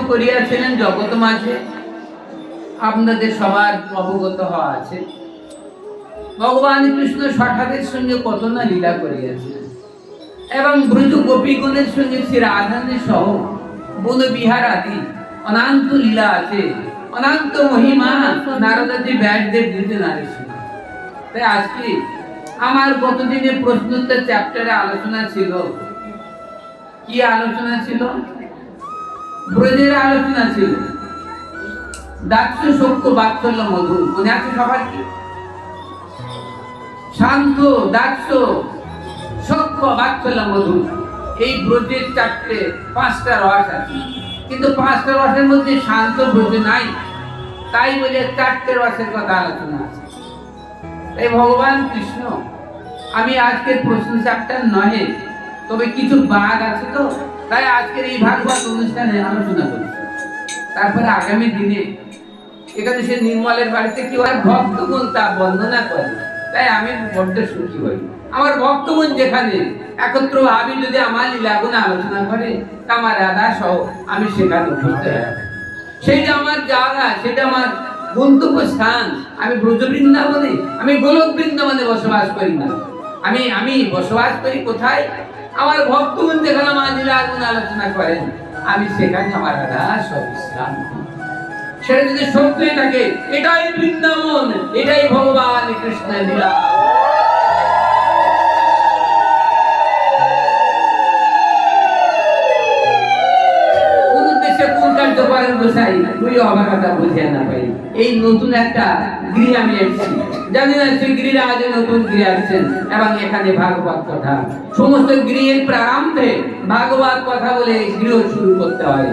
করিয়াছিলেন জগৎ মাঝে, আপনাদের সবার অবগত হওয়া আছে। ভগবান কৃষ্ণ সখাদের সঙ্গে কত না লীলা করিয়াছিলেন, এবং ব্রজ গোপীগণের সঙ্গে শ্রী রাধারানী সহ বন বিহার আদি অনন্ত লীলা আছে, অনন্ত মহিমা নারদাজি ব্যাসদেব দিতে নারীছিল। তাই আজকে আমার গতদিনের প্রশ্নোত্তর চ্যাপ্টারে আলোচনা ছিল, কি আলোচনা ছিল? ব্রজের আলোচনা ছিল। দাক্ষ সক্ষ বাৎসল্য মধুর, মনে আছে সবার? কি শান্ত, দাক্ষ, সক্ষ, বাৎসল্য মধুর, এই ব্রজের চারটে পাঁচটা রস আছে, কিন্তু পাঁচটা রসের মধ্যে শান্ত ব্রজ নাই। তাই বলে চারটে রসের কথা আলোচনা আছে। এই ভগবান কৃষ্ণ, আমি আজকের প্রশ্ন চ্যাপ্টার নহে, তবে কিছু বাদ আছে তো, তাই আজকের এই ভাগবত অনুষ্ঠানে আলোচনা করছি। তারপরে আগামী দিনে এখানে সে নির্মলের বাড়িতে কেউ আর ভক্তগণ তা বন্দনা করে, তাই আমি বড্ড সুখী হই। আমার ভক্তগণ যেখানে একত্র ভাবে যদি আমার লীলাগুণ আলোচনা করে, আমার রাধা সহ আমি সেখানে উপস্থিত হই। সেইটা আমার জায়গা, সেটা আমার গন্তব্য স্থান। আমি ব্রজ বৃন্দাবনে, আমি গোলক বৃন্দাবনে বসবাস করি না। আমি বসবাস করি কোথায়? আমার ভক্তগণ যেখানে আমার লীলাগুণ আলোচনা করেন, আমি সেখানে আমার রাধা সহ বিশ্রাম করি। সেটা যদি সত্যই থাকে, এটাই বৃন্দাবন, এটাই ভগবান কৃষ্ণের লীলা। কোন দেশে কোন কার্য করেন গোসাই, তুই আমার কথা বুঝিয়ে না পাই। এই নতুন একটা গৃহ আমি এসেছি, জানি না সেই গৃহরা আজ নতুন গৃহ আসছেন, এবং এখানে ভাগবত কথা, সমস্ত গৃহের প্রারম্ভে ভাগবত কথা বলে গৃহ শুরু করতে হয়।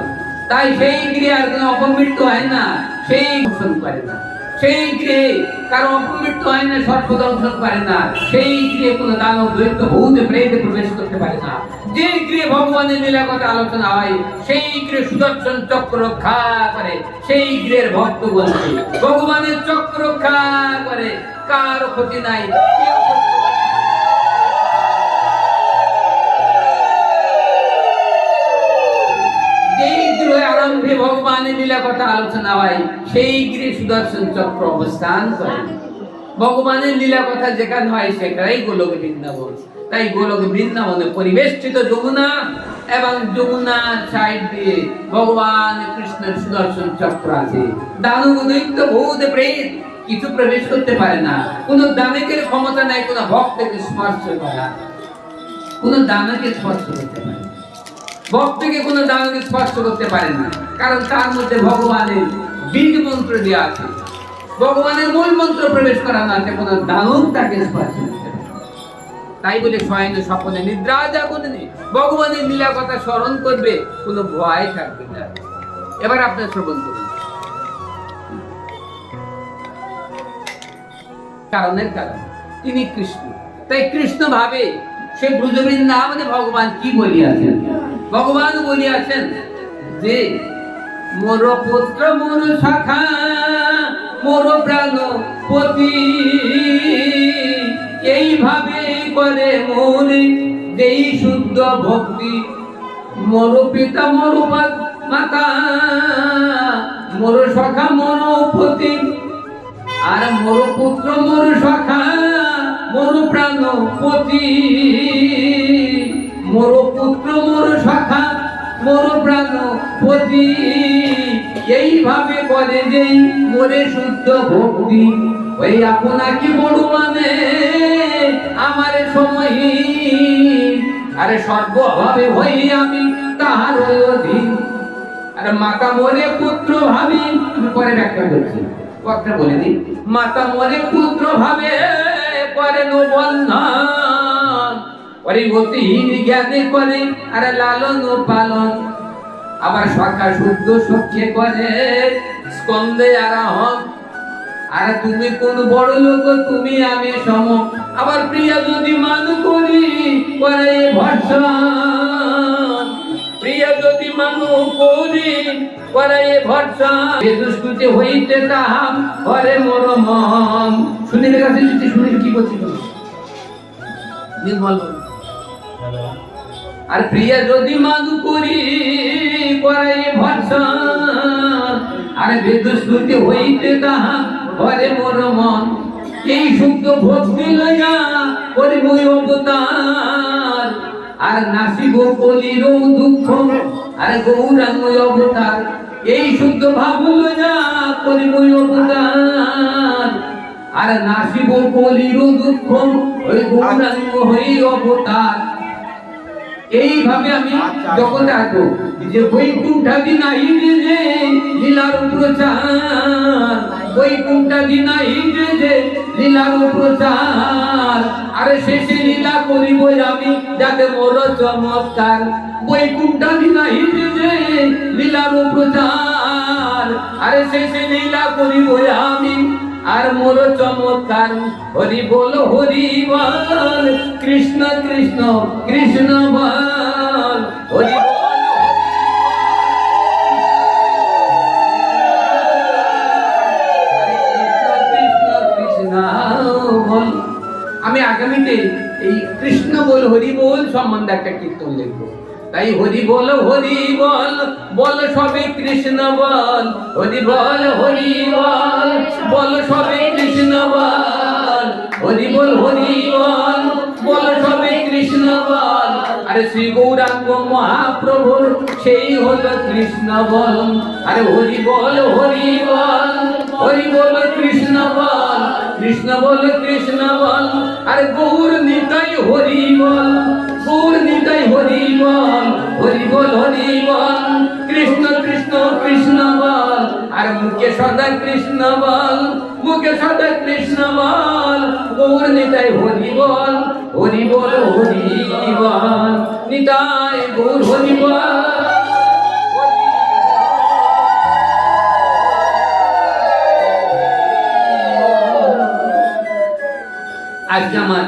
তাই সেই গৃহে আর কোনো অপমৃত্যু হয় না, সেই দংশন করে না। সেই গৃহে কারো অপমৃত্যু হয় না, সর্প দংশন করে না। সেই গৃহে কোনো দানব, দৈত্য, ভূত, প্রেত প্রবেশ করতে পারে না। যে গৃহে ভগবানের লীলা কথা আলোচনা হয়, সেই গৃহে সুদর্শন চক্র রক্ষা করে, সেই গৃহের ভক্তগণ ভগবানের চক্র রক্ষা করে, কারো ক্ষতি নাই। আরম্ভে ভগবানের লীলা কথা আলোচনা হয়, সেই গৃহে সুদর্শন চক্র অবস্থান করে। ভগবানের লীলা কথা যেখানে হয় সেটাই গোলক বৃন্দাবন। তাই গোলক বৃন্দাবনে পরিবেষ্টিত যমুনা, এবং যমুনার সাইড দিয়ে ভগবান কৃষ্ণের সুদর্শন চক্র আছে। দানব, দৈত্য, ভূত, প্রেত কিছু প্রবেশ করতে পারে না। কোন দানবের ক্ষমতা নাই কোন ভক্তকে স্পর্শ করা, কোন দানবকে স্পর্শ করতে পারে না। ভক্তকে কোনো দানব স্পর্শ করতে পারে না, কারণ তার মধ্যে ভগবানের বীজ মন্ত্র দেওয়া আছে, ভগবানের মূল মন্ত্র প্রবেশ করানো আছে, কোনো দানব তাকে স্পর্শ করতে পারে। তাই বলে শয়ন স্বপ্নে নিদ্রা জাগরণে ভগবানের লীলা কথা স্মরণ করবে, কোনো ভয় থাকবে না। এবার আপনার শ্রবণ করুন। কারণের কারণ তিনি কৃষ্ণ, তাই কৃষ্ণ ভাবে সে ব্রজ বৃন্দাবনে ভগবান কি বলিয়াছেন? ভগবান বলিয়াছেন যে মোর পুত্র, মোর সখা, মোর প্রাণপতি, এইভাবে করে মোরে যেই শুদ্ধ ভক্তি। মোর পিতা, মোর মাতা, মোর সখা, মোর পতি, আর মোর পুত্র, মোর সখা, মোর প্রাণপতি। মোর পুত্র, মোর সখা, মোর প্রাণপতি, এইভাবে করে যেই মোরে শুদ্ধ ভক্তি। ওই আপনাকে বড় মানে আমার সময়, আরে সর্বভাবে হই আমি তাহার অধীন। আর মাতা মোরে পুত্র ভাবি, পরে ব্যাখ্যা করছি, কথা বলে দিই। মাতা মোরে পুত্র ভাবে করে নো বন্ধন, ওরে গতিহীন জ্ঞানে করে আর লালন পালন। আবার সখা শুদ্ধ সখ্যে করে স্কন্দে আরাহন। আর তুমি কোন বড় লোক, তুমি আমি সম। আবার প্রিয়া যদি মান করি করে ভর্ষণ, প্রিয়া যদি মান করি করে ভর্ষণ। দুষ্কৃতি হইতে তাহা হরে মোর মন। শুনিলে কাছে শুনে কি করছি নির্মল। আর প্রিয়া যদি মাদু করি করাই ভরসা, আর বেদস্তুতি হইতে তাহা ঘরে মোর মন, এই শুদ্ধ ভক্তি লইয়া করিব অবতার, আর নাসিব কলির দুঃখ আর গৌরাঙ্গ অবতার, এই শুদ্ধ ভাব লইয়া করিব অবতার, আর নাসিব কলির দুঃখ ওই গৌরাঙ্গ হই অবতার। এইভাবে আমি যখন আসবো যে বৈকুণ্ঠাদি নাই যে লীলার প্রচার, বৈকুণ্ঠাদি নাই যে লীলার প্রচার, আরে শেষে লীলা করিব আমি যাতে মোর চমৎকার, বৈকুণ্ঠাদি নাই যে লীলার প্রচার, আরে শেষে লীলা করিব আমি আর মোর চমৎকার। হরি বল হরি বল কৃষ্ণ কৃষ্ণ কৃষ্ণ বল, হরি বল কৃষ্ণ কৃষ্ণ বল। আমি আগামীতে এই কৃষ্ণ বল হরি বল সম্বন্ধে একটা কীর্তন লিখবো। তাই হরি বল বল সবে কৃষ্ণ বল, হরি বল বল সবে কৃষ্ণ বল, হরি বল বল সবে কৃষ্ণ বল। আরে শ্রী গৌরাঙ্গ মহাপ্রভুর সেই হলো কৃষ্ণ বল। আরে হরি বল কৃষ্ণ বল, কৃষ্ণ বল কৃষ্ণ বল। আরে গৌর নিতাই হরি বল, গৌর নিতাই হরি বল, হরি বল কৃষ্ণ কৃষ্ণ কৃষ্ণ বল। আর মুখে সদা কৃষ্ণ বল, মুখে সদা কৃষ্ণ বল, গৌর নিতাই হরি বল, হরি বল নিতাই গৌর হরি বল। আজকে আমার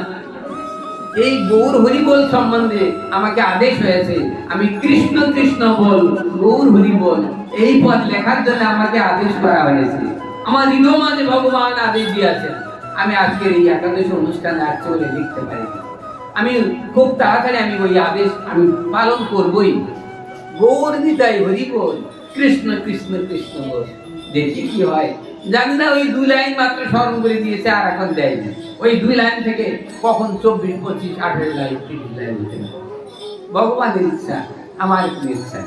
এই গৌর হরি বল সম্বন্ধে আমাকে আদেশ হয়েছে, আমি কৃষ্ণ কৃষ্ণ বল গৌর হরি বল এই পদ লেখার জন্য আমাকে আদেশ করা হয়েছে। আমার হৃদয় মাঝে ভগবান আদেশ দিয়েছেন, আমি আজকের এই একাদশ অনুষ্ঠানে আর চলে লিখতে পারি। আমি খুব তাড়াতাড়ি আমি ওই আদেশ আমি পালন করবই। গৌর নিতাই হরি বল কৃষ্ণ কৃষ্ণ কৃষ্ণ বল। দেখি কি হয়, জানি না। ওই 2 লাইন মাত্র স্মরণ করে দিয়েছে, আর এখন দেয়নি। ওই 2 লাইন থেকে কখন 24, 25, 28 লাইন 30 লাইন হতে পারে। ভগবানের ইচ্ছা, আমার কি ইচ্ছা,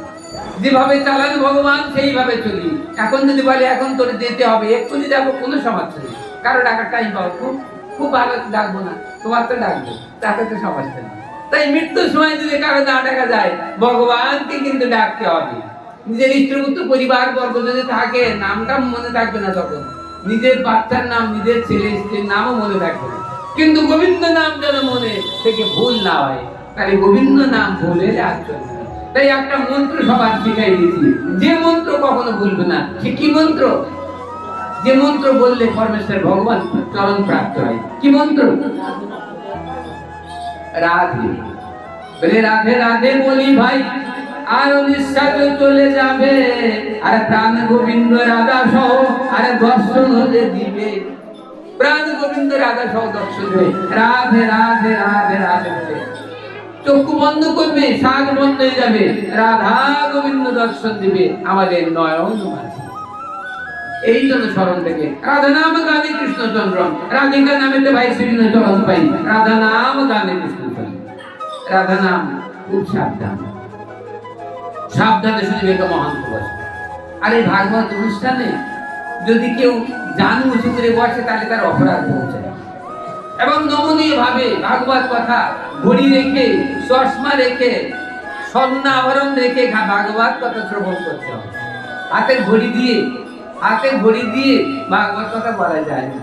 যেভাবে চালান ভগবান সেইভাবে চলি। এখন যদি বলে এখন তোর যেতে হবে, এক্ষুনি যাবো, কোনো সমস্যা নেই। কারো ডাকার টাইম পাবো, খুব ভালো ডাকবো না, তোমার তো ডাকবো, তাতে তো সমস্যা নেই। তাই মৃত্যুর সময় যদি কারো না ডাকা যায়, ভগবানকে কিন্তু ডাকতে হবে। নিজের ইষ্টপুত্র পরিবার বর্গ যদি থাকে, নামটা মনে থাকবে না, তখন নিজের বাচ্চার নাম, নিজের ছেলে স্ত্রীর নামও মনে থাকবে না, কিন্তু গোবিন্দ নাম যেন মনে থেকে ভুল না হয়। তাহলে গোবিন্দ নাম ভুলে আর চলবে না। তাই একটা মন্ত্র সবার শিখাই দিয়েছি, যে মন্ত্র কখনো ভুলবে না। সে কি মন্ত্র? যে মন্ত্র বললে পরমেশ্বর ভগবান চরণ প্রাপ্ত হয়। কি মন্ত্র? রাধে বলে রাধে রাধে বলি ভাই, আর নিঃশ্বাস চলে যাবে, আর প্রাণ গোবিন্দ রাধা সহ আর দর্শন হলে দিবে। প্রাণ গোবিন্দ রাধা সহ দর্শন দেবে। রাধে রাধে রাধে রাধে বলে চক্ষু বন্ধ করবে, শাক বন্ধ হয়ে যাবে, রাধা গোবিন্দ দর্শন দিবে আমাদের নয়ন মাঝে। এই জন্য স্মরণ থেকে রাধা নাম গানে কৃষ্ণ চন্দ্র, রাধিকা নামে তো ভাই শ্রীকৃষ্ণ চরণ পাই। রাধা নাম গানে কৃষ্ণ চন্দ্র, রাধা নাম খুব সাবধান, সাবধানে শুনবে এটা মহান প্রবাস। আর এই ভাগবত অনুষ্ঠানে যদি কেউ জান উঁচু করে বসে, তাহলে তার অপরাধ পৌঁছে। এবং নমনীয় ভাবে ভাগবত কথা ঘড়ি রেখে, চশমা রেখে, স্বর্ণ আভরণ রেখে ভাগবত কথা শ্রবণ করতে হবে। হাতে ঘড়ি দিয়ে ভাগবত কথা বলা যায় না।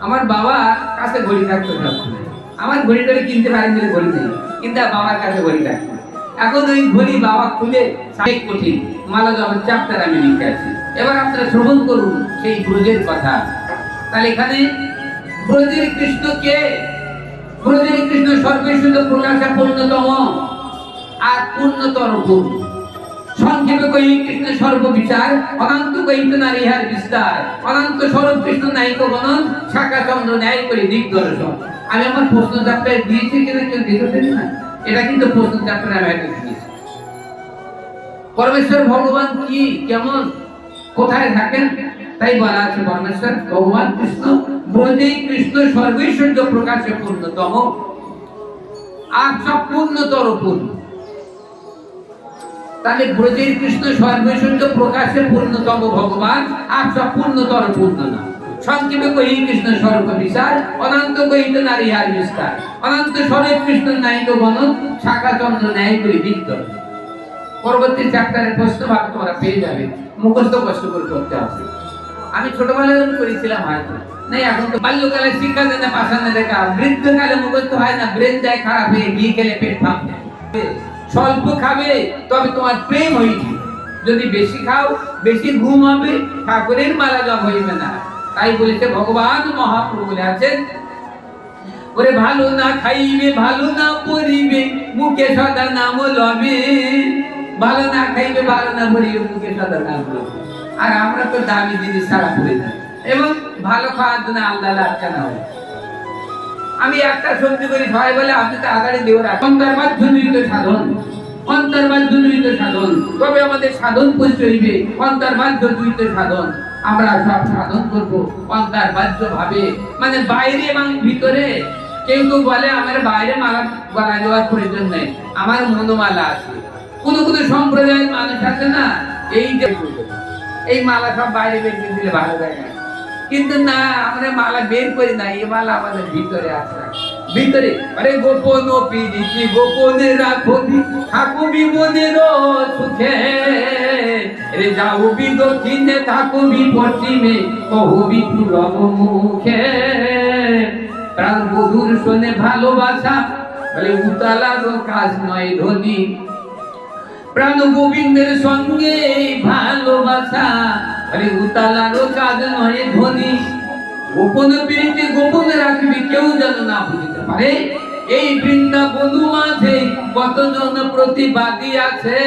আমার বাবা কাছে ঘড়ি থাকতো, আমার ঘড়ি টড়ি কিনতে পারেন বলে ঘড়ি নেই, কিন্তু বাবার কাছে ঘড়ি থাকতো। এখন ওই ঘড়ি বাবা খুলে অনেক কঠিন মালা জলের চ্যাপ্টার আমি লিখে আছি। এবার আপনারা শ্রবণ করুন সেই ব্রজের কথা। তাহলে এখানে ব্রজের কৃষ্ণ কে? ব্রজের কৃষ্ণ সর্বেশ্বর প্রকাশা পূর্ণতম আর পূর্ণতর গুণ। সংক্ষেপে কই কৃষ্ণ সর্ববিচার, অনন্ত কহিত নারীহার বিস্তার, অনন্ত স্বরূপ কৃষ্ণ নায়িক গণন, শাখা চন্দ্র ন্যায় করে দিক দর্শন। আমি আমার প্রশ্ন যাত্রায় দিয়েছি কিনা কেউ দেখেছেন না? এটা কিন্তু প্রশ্ন চ্যাপ্টারে আমি একটা দিয়েছি। পরমেশ্বর ভগবান কি, কেমন, কোথায় থাকেন? তাই বলা আছে পরমেশ্বর ভগবান কৃষ্ণ ব্রজেই কৃষ্ণ সর্বৈশ্বর্য প্রকাশে পূর্ণতম, আর সব পূর্ণতর পূর্ণ। তাহলে ব্রজের কৃষ্ণ সর্বৈশ্বর্য প্রকাশে পূর্ণতম ভগবান, আর সব পূর্ণতর পূর্ণ না। সংক্ষেপে কহি কৃষ্ণ স্বরূপ বিশাল, অনন্ত কহিত নারী আর বিস্তার, অনন্ত স্বরূপ কৃষ্ণ নায়িক বনন, শাখা চন্দ্র ন্যায় করি বিদ্যন। পরবর্তী চ্যাপ্টারের প্রশ্ন ভাব তোমরা পেয়ে যাবে, মুখস্থ কষ্ট করে করতে হবে। আমি ছোটবেলায় করেছিলাম হয়তো নাই, এখন তো বাল্যকালে শিক্ষা দেয় না, পাশানে দেখা, বৃদ্ধকালে মুখস্থ হয় না, ব্রেন যায় খারাপ হয়ে, ঘি খেলে পেট ফাঁপবে। স্বল্প খাবে তবে তোমার প্রেম হইবে, যদি বেশি খাও বেশি ঘুম হবে, ঠাকুরের মালা জপ হইবে না। তাই বলেছে ভগবান মহাপ্রভু বলে আছেন, ওরে ভালো না খাইবে ভালো না পরিবে, মুখে সদা নাম লবে। ভালো না খাইবে ভালো না পরিবে, মুখে সদা নাম লবে। আর আমরা তো দামি জিনিস ছাড়া পড়ে যাই, এবং ভালো খাওয়ার জন্য আলাদা লাগছে না। আমি একটা সত্যি করি সবাই বলে আপনি তো আগাড়ি দেও রাখ, অন্তর্বাদ জনিত সাধন, অন্তর্বাদ জনিত সাধন, তবে আমাদের সাধন পরিচয় হইবে অন্তর্বাদ জনিত সাধন। আমরা সব সাধন করব অন্তর্বাহ্য ভাবে, মানে বাইরে এবং ভিতরে। কেউ কেউ বলে আমার বাইরে মালা গলা দেওয়ার প্রয়োজন নেই, আমার মনোমালা আছে। কোন কোন সম্প্রদায়ের মানুষ আছে না, এই যে এই মালা সব বাইরে বের করে দিলে ভালো লাগে, কিন্তু না, আমরা মালা বের করি না, এই মালা আমাদের ভিতরে আছে। ভিতরে আরে গোপন পিরিতি গোপনে রাখবি, থাকবি মনের সুখে, রে যাওবি দক্ষিণে থাকবি পশ্চিমে, কহবি পূরব মুখে। প্রাণ বধুর শোনে ভালোবাসা, বলে উতালারও কাজ নয় ধনী, প্রাণ গোবিন্দের সঙ্গে ভালোবাসা, বলে উতালারও কাজ নয় ধনী। গোপন প্রীতি গোপনে রাখবি, কেউ যেন না বুঝতে পারে। এই বৃন্দাবন মাঝে কতজন প্রতিবাদী আছে,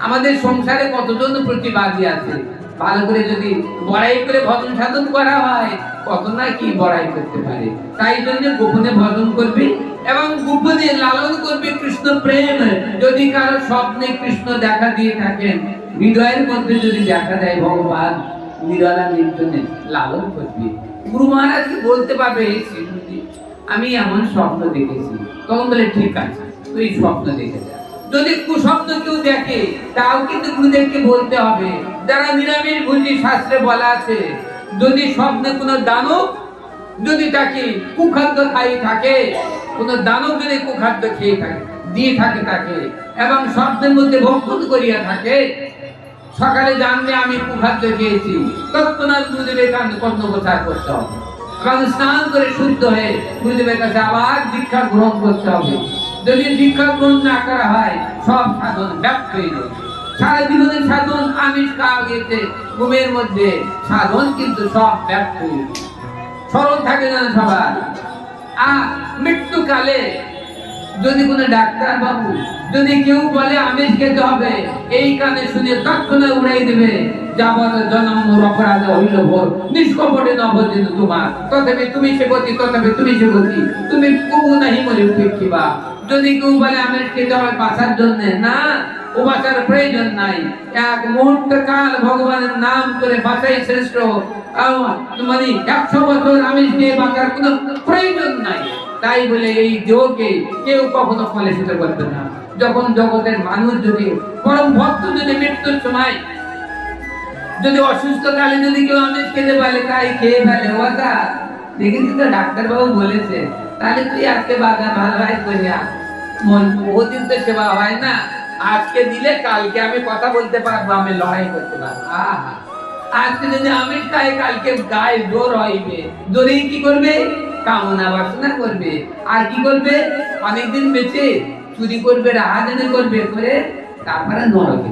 আমাদের সংসারে কতজন প্রতিবাদী আছে। ভালো করে যদি বড়াই করে ভজন সাধন করা হয়, কত না কি বড়াই করতে পারে। তাই জন্য গোপনে ভজন করবি এবং গোপনে লালন করবি কৃষ্ণ প্রেম। যদি কারো স্বপ্নে কৃষ্ণ দেখা দিয়ে থাকেন, হৃদয়ের মধ্যে যদি দেখা দেয় ভগবান, নিরালা নির্জনে লালন করবি। গুরু মহারাজকে বলতে পারবে আমি এমন স্বপ্ন দেখেছি, তখন বলে ঠিক আছে তুই স্বপ্ন দেখে যা। যদি কুস্বপ্ন কেউ দেখে তাও কিন্তু গুরুদেবকে বলতে হবে। যারা নিরামিষ ভোজী, শাস্ত্রে বলা আছে, যদি স্বপ্নে কোনো দানব যদি তাকে কুখাদ্য খাই থাকে, কোনো দানব যদি কুখাদ্য খেয়ে থাকে দিয়ে থাকে তাকে, এবং স্বপ্নের মধ্যে ভক্ষণ করিয়া থাকে, সকালে জানলে আমি কুখাদ্য খেয়েছি, তৎক্ষণাৎ গুরুদেবের কাছে কর্ণপ্রচার করতে হবে এবং স্নান করে শুদ্ধ হয়ে গুরুদেবের কাছে আবার দীক্ষা গ্রহণ করতে হবে। যদি দীক্ষা গ্রহণ না করা হয়, সব সাধন ব্যর্থ হয়ে যাবে। সারা জীবনের সাধন আমিষ খাওয়া গেছে, ঘুমের মধ্যে সাধন কিন্তু সব ব্যর্থ হয়ে যাবে। স্মরণ থাকে না সবার। আর মৃত্যুকালে যদি কোনো ডাক্তার বাবু যদি কেউ বলে আমিষ খেতে হবে, এই কানে শুনে তৎক্ষণাৎ উড়াই দেবে, যাবত জনম অপরাধ হইল ভোর, নিষ্কপটে নবদিন তোমার, তথাপি তুমি সেবতী, তথাপি তুমি সেবতী, তুমি কবু নাহি মরে উপেক্ষিবা। যদি কেউ বলে আমিষ খেতে হবে বাঁচার জন্য, না, ও বাঁচার প্রয়োজন নাই। এক মুহূর্ত কাল ভগবানের নাম করে বাঁচাই শ্রেষ্ঠ। মানে 100 বছর আমিষ খেয়ে বাঁচার কোনো প্রয়োজন নাই। তাই বলে এই যোগে কেউ কখনো কলুষিত করবে না। যখন জগতের মানুষ যদি পরম ভক্ত যদি মৃত্যুর সময় যদি অসুস্থ কালে যদি কেউ আমিষ খেতে পারে, তাই খেয়ে ফেলে, ওটা দেখেছি তো ডাক্তারবাবু বলেছে, তাহলে তুই আজকে বাগান ভালোভাবে করিয়া মন, বহুদিন তো সেবা হয় না, আজকে দিলে কালকে আমি কথা বলতে পারবো, আমি লড়াই করতে পারবো। আহা, আজকে যদি আমিষ খাই, কালকে গায়ে জোর হইবে, জোরেই কি করবে, কামনা বাসনা করবে, আর কি করবে, অনেকদিন বেঁচে চুরি করবে, রাহাজানি করবে, করে তারপরে নরকে।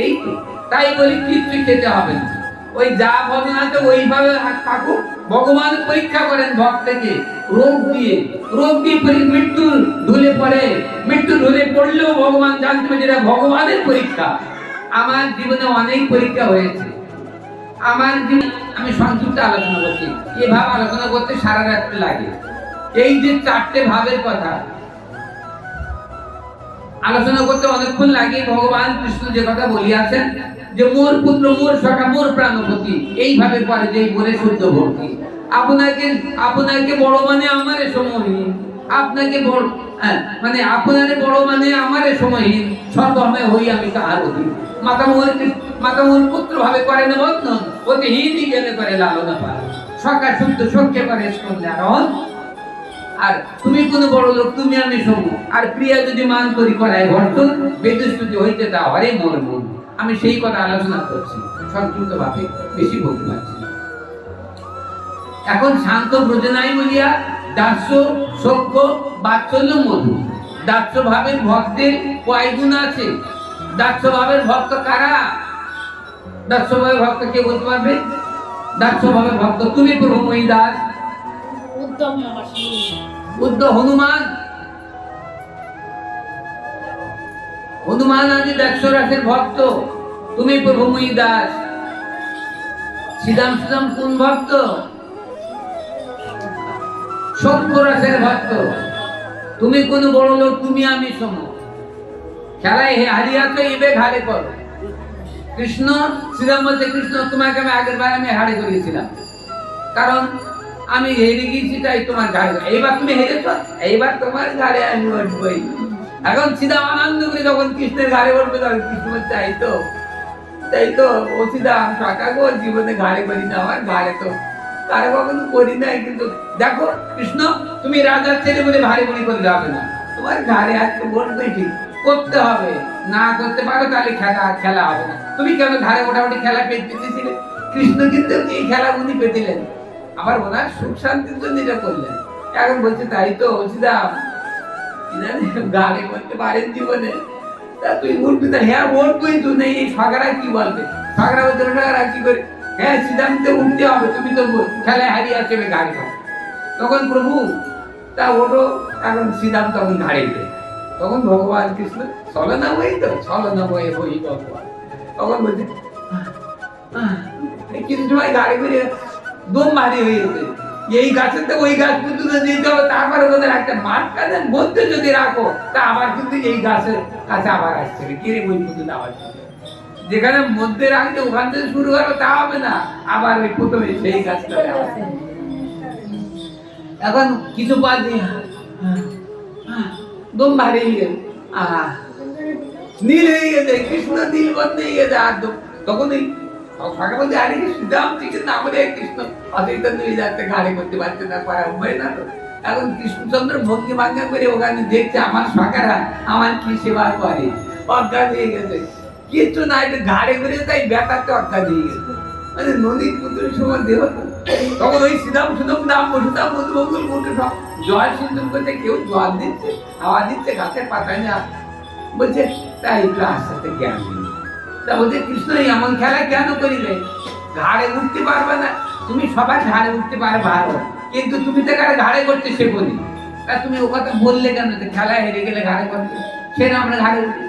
এই তো, তাই বলি কিচ্ছু খেতে হবে না, ওই যা ভজন আছে ওইভাবে থাকুক। ভগবান পরীক্ষা করেন ভক্তকে রোগ দিয়ে, মৃত্যু ঢুলে পড়ে, মৃত্যু ঢুলে পড়লেও ভগবান জানতে পারে যেটা ভগবানের পরীক্ষা। আমার জীবনে অনেক পরীক্ষা হয়েছে। আমার জীবন আমি সংক্ষিপ্ত আলোচনা করছি, এভাবে আলোচনা করতে সারা রাত্রি লাগে। এই যে 4টে ভাবের কথা, আলোচনা করতে অনেকক্ষণ লাগে। ভগবান কৃষ্ণ যে কথা বলিয়াছেন যে মোর পুত্র মোর সখা মোর প্রাণপতি, এইভাবে পরে যে বলে শুদ্ধ ভক্তি। আপনাকে আপনাকে বড় মানে আমারে সময়হীন, আপনাকে বড় মানে আপনারে বড় মানে আমারে সময়হীন, সর্বময় হই আমি তাহার অধীন। মাতামুর পুত্র ভাবে করে না বন্ধন, অতি হিন্দি জ্ঞানে করে লালনা পালন, সখা শুদ্ধ সখ্যে করে স্কন্ধে আরোহণ। আর তুমি কোন বড় লোক, তুমি আমি সমু, আর প্রিয়া যদি মান করি করায় বর্তন, বেদস্তুতি হইতে তা হরে মোর মন। আমি সেই কথা আলোচনা করছি, সংক্ষিপ্ত ভাবে, বেশি বলতে পারছি না। এখন শান্ত ব্রজ নাই বলিয়া দাস্য সখ্য বাৎসল্য মধু। দাস্য ভাবের ভক্তের কয় গুণ আছে? দাস্য ভাবের ভক্ত কারা? দাস্য ভাবের ভক্ত কে বলতে পারবে? দাস্য ভাবের ভক্ত তুমি প্রভু মহিদাস, বুদ্ধ হনুমান, হনুমান আদি দাস্য রাসের ভক্ত তুমি প্রভু মহিদাস। শ্রীরাম শ্রীরাম কোন ভক্ত? সখ্য রাসের ভক্ত তুমি কোন বড় লোক, তুমি আমি সম। খেলায় হারিয়াছো এবে ঘাড়ে করো। কৃষ্ণ শ্রীরাম বলছে, কৃষ্ণ তোমাকে আমি আগের বার আমি হাড়ে করিয়েছিলাম, কারণ আমি হেরে গিয়েছি তাই তোমার ঘাড়ে। এইবার তুমি হেরেছ, এইবার তোমার ঘাড়ে আমি উঠবই। এখন শ্রীরাম আনন্দ করে যখন কৃষ্ণের ঘাড়ে উঠবে, তখন কৃষ্ণ বলছে তাই তো ও শ্রীরাম টাকা গো, জীবনে ঘাড়ে করি না, আমার ঘাড়ে তো কারো কখনো করি নাই। কিন্তু দেখো কৃষ্ণ, তুমি রাজার ছেলে বলে ভারী মনে করলে হবে না, তোমার ঘাড়ে আজকে বলবে ঠিক করতে হবে। না করতে পারো তাহলে খেলা হবে না। তুমি কেন ঘাড়ে মোটামুটি খেলা পেতেছিলে? কৃষ্ণ কিন্তু এই খেলা উনি পেতিলেন, আবার ওনার সুখ শান্তির জন্য এটা করলেন। এখন বলছে তাই তো শ্রীরাম গাড়ি করতে পারেন জীবনে, তা তুই উঠবি না? হ্যাঁ উঠবই, তুই নেই এই ফাঁকরা কি বলবে? ফাঁকরা বলতে ফাঁকরা কি করে? হ্যাঁ শ্রীরাম তো উঠতে হবে, তুমি তো খেলায় হারিয়ে আসবে গাড়ি খাও। তখন প্রভু তা ওঠো, এখন শ্রীরাম তখন ঘাড়ে উঠে, তখন ভগবান কৃষ্ণ ছলনা বই তো ছলনা বই বই ভগবান তখন বলছে কিছু সময় গাড়ি করে দম ভারী হয়ে গেছে, এই গাছের তো ওই গাছ পর্যন্ত নিতে হবে, তারপরে ওদের একটা মাঠ কাজের মধ্যে যদি রাখো, তা আবার কিন্তু এই গাছের কাছে আবার আসছে কিরে বই পর্যন্ত আবার যেখানে মধ্যে রাখতে ওখান থেকে শুরু করো, তা হবে না, আবার ওই প্রথমে সেই গাছটা। এখন কিছু পা দিয়ে দম ভারী হয়ে গেছে, নীল হয়ে গেছে, কৃষ্ণ নীল বন্ধ হয়ে গেছে। আর তখন এই ফাঁকা বলতে আরে শ্রীরাম ঠিক না বলে কৃষ্ণ অতিরিক্ত নিয়ে যাচ্ছে, গাড়ি করতে পারছে না, পারা উপায় না তো। এখন কৃষ্ণচন্দ্র ভঙ্গি ভাঙ্গা করে ওখানে দেখছে আমার ফাঁকারা আমার কি সেবা করে, অজ্ঞান হয়ে গেছে, কিছু না একটু ঘাড়ে করে তাই ব্যাপারটা অজ্ঞান হয়ে গেছে, মানে নদীর পুত্রের সময় দেহ। তখন ওই শ্রীরাম সুদম নাম বসুদাম মধুমঙ্গল মুঠে সব জল সিন্ধন করতে, কেউ জল দিচ্ছে, হাওয়া দিচ্ছে, গাছের পাতায় না বলছে, তাই একটু আস্তে আস্তে জ্ঞান দিন। তা বলছে কৃষ্ণ এমন খেলা কেন করিলে? ঘাড়ে উঠতে পারবে না, তুমি সবাই ঘাড়ে উঠতে পারে ভালো, কিন্তু তুমি তো ঘাড়ে করতে শেখোনি, তা তুমি ও কথা বললে কেন? খেলায় হেরে গেলে ঘাড়ে করতে, সেটা আমরা ঘাড়ে উঠি।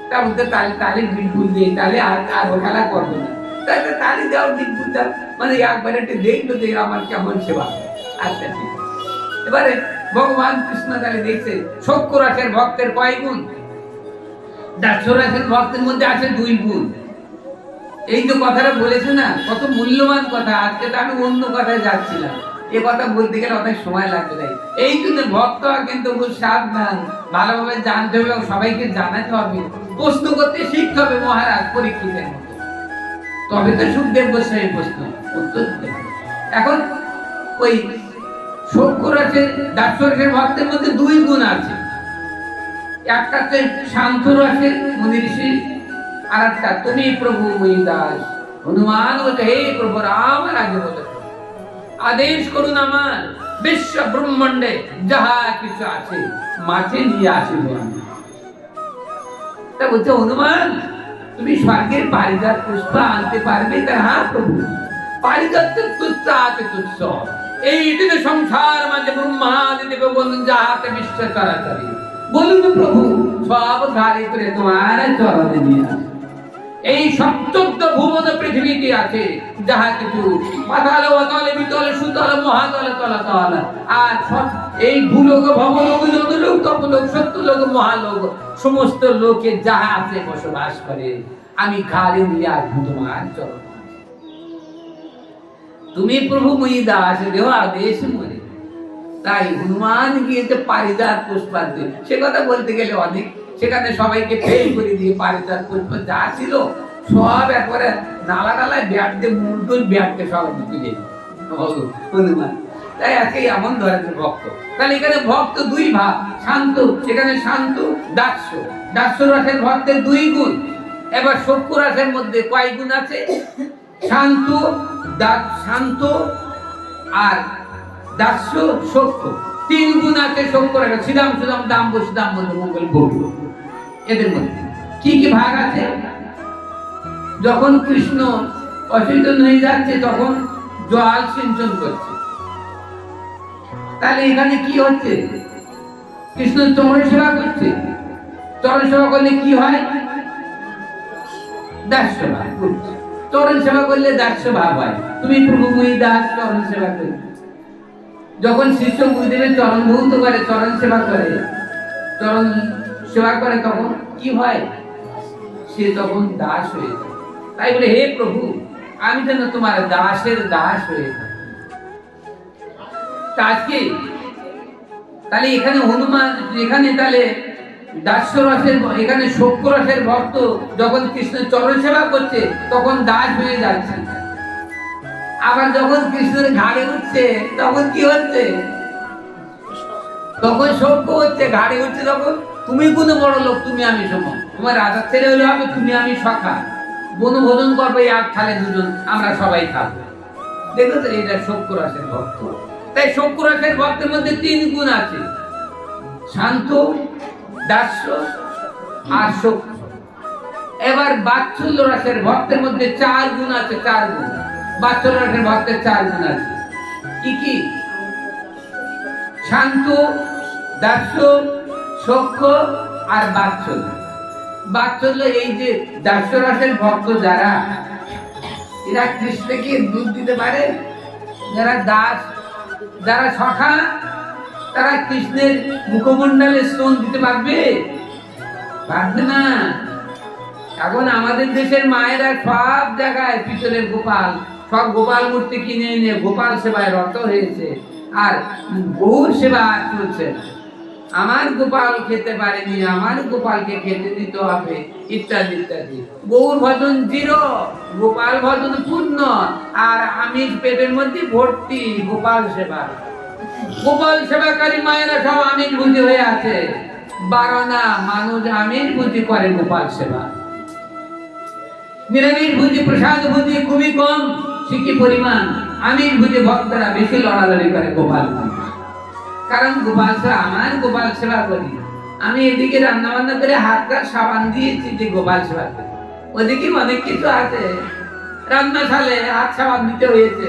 তা বলতে তালে বিলকুল দিয়ে তাহলে আর ও খেলা করবো না, তাই তালি দেওয়ার বিলকুল দাও, মানে একবার একটু দেখলো যে আমার কেমন সেবা। আচ্ছা ঠিক। এবারে ভগবান কৃষ্ণ তাহলে দেখছে সখ্য রাসের ভক্তের কয় গুণ? দাস্য রাসের ভক্তের মধ্যে আছে 2 গুণ। এই যে কথাটা বলেছে না, কত মূল্যবান কথা। আজকে তো আমি অন্য কথায় যাচ্ছিলাম, এ কথা বলতে গেলে অনেক সময় লাগবে। তাই এই জন্য ভক্ত কিন্তু খুব সাবধান, ভালোভাবে জানতে হবে, সবাইকে জানাতে হবে, প্রশ্ন করতে শিখতে হবে মহারাজ পরীক্ষিতের মতো, তবে তো সুখদেব গোস্বামী প্রশ্ন উত্তর দিতে হবে। এখন ওই সখ্য রাসের দাস্য রাসের ভক্তের মধ্যে 2 গুণ আছে। একটা হচ্ছে শান্ত রাসের মুনি ঋষি, আর একটা তুমি প্রভু মহিদাস। হনুমান বলছে, হে প্রভু রাম রাজ্য বলে আদেশ করুন, আমার বিশ্ব ব্রহ্মাণ্ডে যাহা কিছু আছে মাঝে নিয়ে আসিব আমি। তা বলছে হনুমান, তুমি স্বর্গের পারিজাত পুষ্প আনতে পারবে? তা হ্যাঁ প্রভু, পারিজাত তুচ্ছ আছে তুচ্ছ, এই দিনে সংসার মাঝে ব্রহ্মাদি দেব বন্ধু যাহাতে বিশ্ব চরাচরি। বলুন প্রভু, সব ঘাড়ে করে তোমার চরণে নিয়ে আসে। এই সপ্তগ্ধ ভুবন পৃথিবীতে আছে যাহা কিছু পাতাল অতল বিতল সুতল মহাতল তলাতল। আর এই ভূলোক ভবলোক জনলোক তপলোক সত্যলোক মহালোক সমস্ত লোকে যাহা আছে বসবাস করে, আমি ঘাড়ে নিয়ে আসবো তোমার চরণ। তুমি প্রভু মুই দাস দেহ আদেশ মরে। তাই হনুমান গিয়েছে পারিজাত পুষ্পাঞ্জলি, সে কথা বলতে গেলে অনেক, সেখানে সবাইকে ফেল করে দিয়ে পারিজাত পুষ্প যা ছিল সব একবারে নালা নালায় ব্যাটতে মুন্ডুল ব্যাটতে সব তুলে হনুমান। তাই আজকে এমন ধরনের ভক্ত। তাহলে এখানে ভক্ত দুই ভাগ, শান্ত, এখানে শান্ত দাস্য। দাস্য রসের ভক্তের দুই গুণ। এবার সক্ষ রসের মধ্যে কয় গুণ আছে? শান্ত, শান্ত আর দাস্য সক্ষ, তিন গুণ আছে সক্ষ রসের। শ্রীরাম সুদাম দাম বসুদাম মধ্যে মঙ্গল গৌর, এদের মধ্যে কি কি ভাগ আছে? যখন কৃষ্ণ অচেতন হয়ে যাচ্ছে তখন জল সিঞ্চন করছে, তাহলে এখানে কি হচ্ছে? কৃষ্ণ চরণ সেবা করছে। চরণ সেবা করলে কি হয়? দাস্য ভাব করছে। চরণ সেবা করলে দাস্য ভাব হয়। তুমি প্রভু মুই দাস চরণ সেবা করি। যখন শিষ্য গুরুদেবের চরণ ধৌত করে, চরণ সেবা করে, চরণ সেবা করে, তখন কি হয়? সে তখন দাস হয়ে যায়। তাই বলে হে প্রভু আমি যেন তোমার দাসের দাস হয়ে থাকি। আজকে তাহলে এখানে হনুমান, এখানে তাহলে দাস্য রসের, এখানে সক্ষ রসের ভক্ত যখন কৃষ্ণের চরণ সেবা করছে তখন দাস হয়ে যাচ্ছে। আবার যখন কৃষ্ণের ঘাড়ে উঠছে তখন কি হচ্ছে? তখন সক্ষ হচ্ছে, ঘাড়ে উঠছে তখন তুমি কোন বড় লোক, তুমি আমি সমান, তোমার রাজার ছেলে হলে হবে, তুমি আমি সখা, বনভোজন করবে এক থালে দুজন, আমরা সবাই খাবো। দেখো তো এটা সক্ষ রসের ভক্ত। তাই সক্ষ রসের ভক্তের মধ্যে তিন গুণ আছে, শান্ত, দাস্য আর সক্ষ। এবার বাৎসল্য রসের ভক্তের মধ্যে চার গুণ আছে, চার গুণ। বাৎসল্য রসের ভক্তের চার গুণ আছে, কি কি? শান্ত, দাস্য, সক্ষ আর বাৎসল্য। বাৎসল্য এই যে দাস্য রসের ভক্ত যারা, এরা কৃষ্ণকে দুধ দিতে পারে। যারা দাস, যারা সখা, তারা কৃষ্ণের মুখমণ্ডলে স্তন দিতে পারবে? পারবে না। এখন আমাদের দেশের মায়েরা সব জায়গায় পিতলের গোপাল, সব গোপাল মূর্তি কিনে এনে গোপাল সেবায় রত হয়েছে, আর গৌর সেবা চলছে। আমার গোপাল খেতে পারেনি, আমার গোপালকে খেতে দিতে হবে, ইত্যাদি ইত্যাদি। গৌর ভজন জিরো, গোপাল ভজন পূর্ণ, আর আমিষ পেটের মধ্যে ভর্তি গোপাল সেবা। গোপাল সেবাকারী মায়েরা সব আমিষ ভুজি হয়ে আছে। বারনা মানুষ আমিষ ভুজি করে গোপাল সেবা, নিরামিষ ভুজি প্রসাদ ভুজি খুবই কম, সিকি পরিমাণ। আমিষ ভুজি ভক্তরা বেশি লড়ালড়ি করে গোপাল। কারণ গোপাল সেবা, আমার গোপাল সেবা করি, আমি এদিকে রান্না বান্না করে হাতটা সাবান দিয়েছি যে গোপাল সেবা করি, ওদিকে অনেক কিছু আছে, রান্নাশালে হাত সাবান দিতে হয়েছে,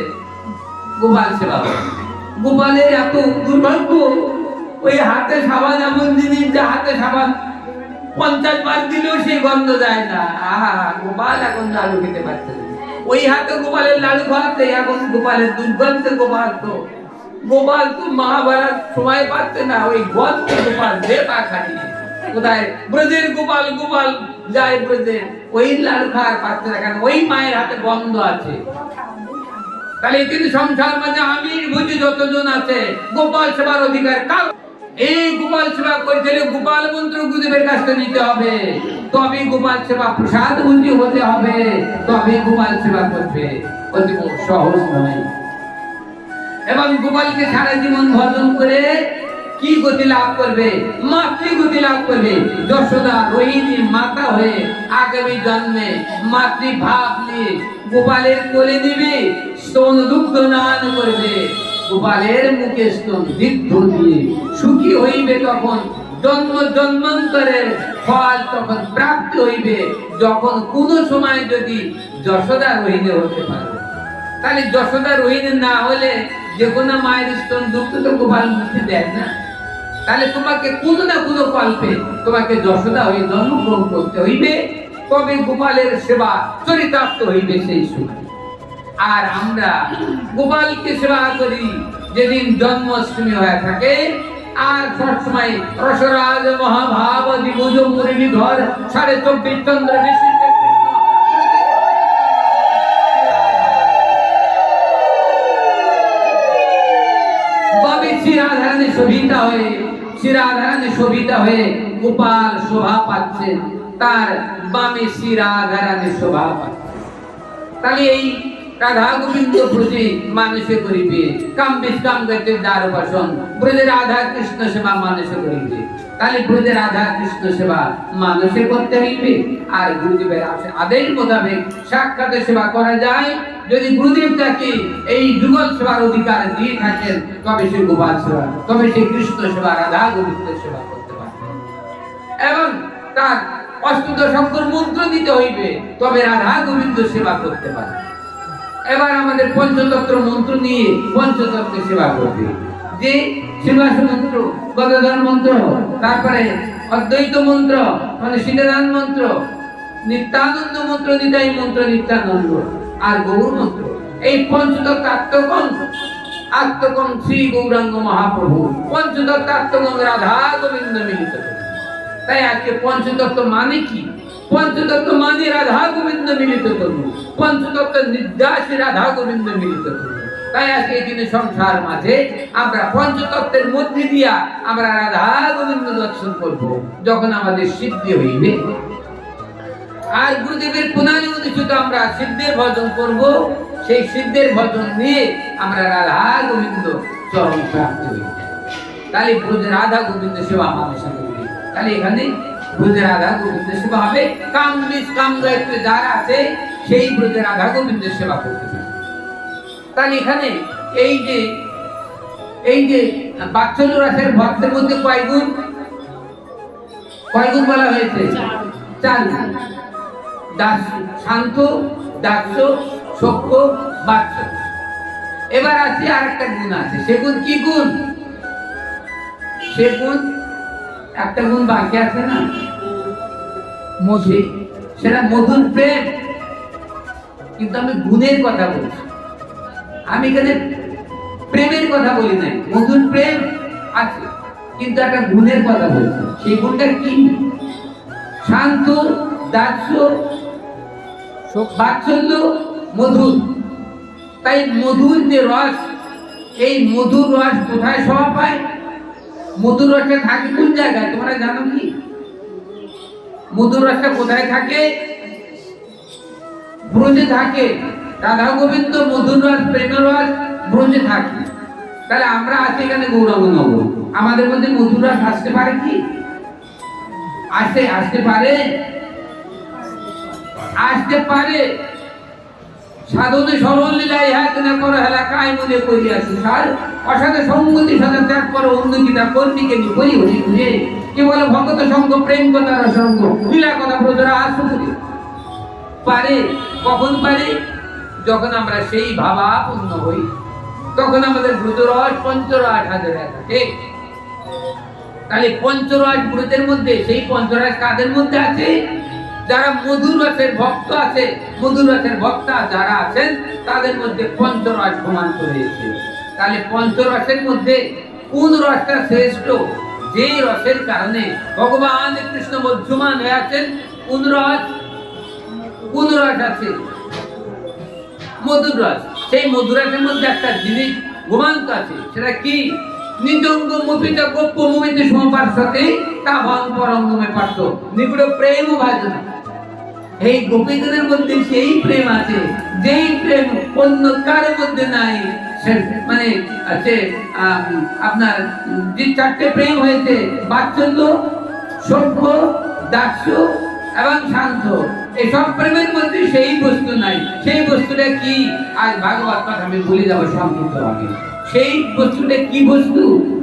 গোপাল সেবা। গোপালের এত দুর্ভাগ্য, ওই হাতে সাবান এমন জিনিস যে হাতে সাবান 50 বার দিলেও সেই গন্ধ যায় না। আহা, গোপাল এখন লাডু খেতে পারছে না। ওই হাতে গোপালের লাডু খাওয়াতে এখন গোপালের দুর্গন্ধে গোপাল তো মহাভারত সময় পাচ্ছে না, ওই গন্ধে গোপাল দেবা খাটি। কোথায় ব্রজের গোপাল, গোপাল যায় ব্রজে, ওই লাডু খাওয়ার পাচ্ছে না, কারণ ওই মায়ের হাতে গন্ধ আছে। তাহলে তিনি সংসার মাঝে আমিষ ভুজি যতজন আছে, গোপাল সেবার অধিকার কার? এই গোপাল সেবা করতে হলে গোপাল মন্ত্র গুরুদেবের কাছ থেকে নিতে হবে, তবে গোপাল সেবা প্রসাদ ভুজি হতে হবে, তবে গোপাল সেবা করবে। অতি সহজ নয়। এবং গোপালকে সারা জীবন ভজন করে কি গতি লাভ করবে? মাতৃ গতি লাভ করবে। যশোদা রোহিণী মাতা হয়ে আগামী জন্মে মাতৃভাব নিয়ে গোপালের কোলে নিবে, স্তন দুগ্ধ নান করবে, গোপালের মুখে স্তন দিগ্ধ দিয়ে সুখী হইবে। তখন জন্ম জন্মান্তরের ফল তখন প্রাপ্তি হইবে, যখন কোন সময় যদি যশোদা রোহিণী হতে পারে। তাহলে যশোদা রোহিণী না হলে যে কোনো মায়ের স্তন দুগ্ধ তো গোপাল মুখে দেয় না। তাহলে তোমাকে কোনো না কোনো কল্পে তোমাকে যশোদা হয়ে জন্মগ্রহণ করতে হইবে। তবে গোপালের সেবা চরিতার্থ হইবে সেই সময়। আর আমরা গোপালকে সেবা করি যেদিন জন্মাষ্টমী হয়ে থাকে, আর সবসময় রসরাজ মহাভাব দিবুজ মুরলীধর 24.5 চন্দ্র বিশিষ্ট কৃষ্ণ বাবে শ্রীরাধারানী শোভিতা হয়ে গোপাল শোভা পাচ্ছেন, তার বামে শ্রীরাধারানী শোভা পাচ্ছে। তাহলে এই রাধা গোবিন্দ ব্রজে মানুষে করিবে কাম বিষ্কাম গতে দ্বার বাসন, ব্রজে রাধা কৃষ্ণ সেবা মানুষে করিবে। তাহলে ব্রজে রাধা কৃষ্ণ সেবা মানুষে করতে হইবে। আর গুরুদেবের আদেশ মোতাবেক সাক্ষাৎ সেবা করা যায়। যদি গুরুদেব তাকে এই যুগল সেবার অধিকার দিয়ে থাকেন, তবে সে গোপাল সেবা, তবে সে কৃষ্ণ সেবা, রাধা গোবিন্দ সেবা করতে পারবে। এবং তার অষ্টদশ অক্ষর মন্ত্র দিতে হইবে, তবে রাধা গোবিন্দ সেবা করতে পারবে। এবার আমাদের পঞ্চতত্ত্ব মন্ত্র নিয়ে পঞ্চতত্ত্ব সেবা করবে। যে শিবাস মন্ত্র, গদাধর মন্ত্র, তারপরে অদ্বৈত মন্ত্র মানে সীতারাম মন্ত্র, নিত্যানন্দ মন্ত্র, নিতাই মন্ত্র নিত্যানন্দ, আর গৌর মন্ত্র, এই পঞ্চতত্ত্ব আত্মকম শ্রী গৌরাঙ্গ মহাপ্রভু, পঞ্চতত্ত্ব আত্মকম রাধা গোবিন্দ মিলিত। তাই আজকে পঞ্চতত্ত্ব মানে কি? পঞ্চতত্ত্ব মানে রাধা গোবিন্দ মিলিত করব, পঞ্চতত্ত্ব নির্যাসী রাধা গোবিন্দ মিলিত করব। তাই আজকে এই দিনে সংসার মাঝে আমরা পঞ্চতত্ত্বের মধ্যে দিয়া আমরা রাধা গোবিন্দ দর্শন করব, যখন আমাদের সিদ্ধি হইবে। আর গুরুদেবের পুনানি উদ্দেশ্য আমরা সিদ্ধের ভজন করব, সেই সিদ্ধের ভজন নিয়ে আমরা রাধা গোবিন্দ চরণ প্রাপ্তি হইব। তাহলে ব্রজে রাধা গোবিন্দ সেবা আমাদের সঙ্গে। তাহলে এখানে ব্রজে রাধা গোবিন্দ সেবা হবে। কাম নিষ্কাম গায়ত্রী যারা আছে সেই ব্রজে রাধা গোবিন্দের সেবা করতে পারে। তাহলে এখানে এই যে বাৎসল্য রাসের ভক্তের মধ্যে কয় গুণ বলা হয়েছে? 4 গুণ। শান্ত, দাস্য, সখ্য, বাৎসল্য। এবার আছে আরেকটা গুণ আছে, সে গুণ কি গুণ? সে গুণ একটা গুণ বাকি আছে না, মধু, সেটা মধুর প্রেম। কিন্তু আমি গুণের কথা বলছি, আমি এখানে প্রেমের কথা বলি নাই। মধুর প্রেম আছে, কিন্তু একটা গুণের কথা বলছি। সেই গুণটা কি? শান্ত, দাস্য, বাৎসল্য, মধুর। তাই মধুর যে রস, এই মধুর রস কোথায় সভা পায়? মধুর রসটা থাকে কোন জায়গায় তোমরা জানো কি? মধুর রসটা কোথায় থাকে? ব্রজে থাকে। রাধা গোবিন্দ মধুর রস, প্রেমের রস ব্রজে থাকে। তাহলে আমরা আছি এখানে গৌরাঙ্গ নগর, আমাদের মধ্যে মধুর রস আসতে পারে কি? আসতে পারে। সাধনে সরল লীলায় হাত না করো হেলা কায় মনে করিয়া সুসার, অসাধে সঙ্গতি সাথে ত্যাগ করো অন্যকিতা কর্মীকে নি করি হরি বুঝে। কি বলে ভগত সঙ্গ, প্রেম কথা, সঙ্গ, লীলা কথা ব্রজরা আসুরে পারে। কখন পারে? যখন আমরা সেই ভাবাপন্ন হই, তখন আমাদের ব্রজরস পঞ্চরস হাজারে থাকে। তাহলে পঞ্চরস ব্রজের মধ্যে, সেই পঞ্চরস কাদের মধ্যে আছে? যারা মধুর রসের ভক্ত আছে, মধুর রসের ভক্তা যারা আছেন, তাদের মধ্যে পঞ্চরস প্রমাণ করেছে। তাহলে পঞ্চরসের মধ্যে কোন রসটা শ্রেষ্ঠ? যে রসের কারণে ভগবান কৃষ্ণ মধ্যমান হয়ে আছেন, কোন রস আছে? মধুর রস। সেই মধুর রসের মধ্যে একটা জিনিস গোমান্ত আছে, সেটা কি? নিজঙ্গ মুপিত গোপ্য মুমিত সমপার্শ্বতে তা ভং পরঙ্গমে পার্থ নিগুড় প্রেম ভাজনা। এই গোপীদের মধ্যে সেই প্রেম আছে, যেই প্রেম অন্য কার মধ্যে নাই। মানে আছে আপনার যে 4টে প্রেম হয়েছে, বাৎসল্য, সভ্য, দাস্য এবং শান্ত, এই সব প্রেমের মধ্যে সেই বস্তু নাই। সেই বস্তুটা কি? আজ ভাগবত কথা আমি বলে যাবো সংক্ষিপ্তভাবে। সেই বস্তুটা কি বস্তু?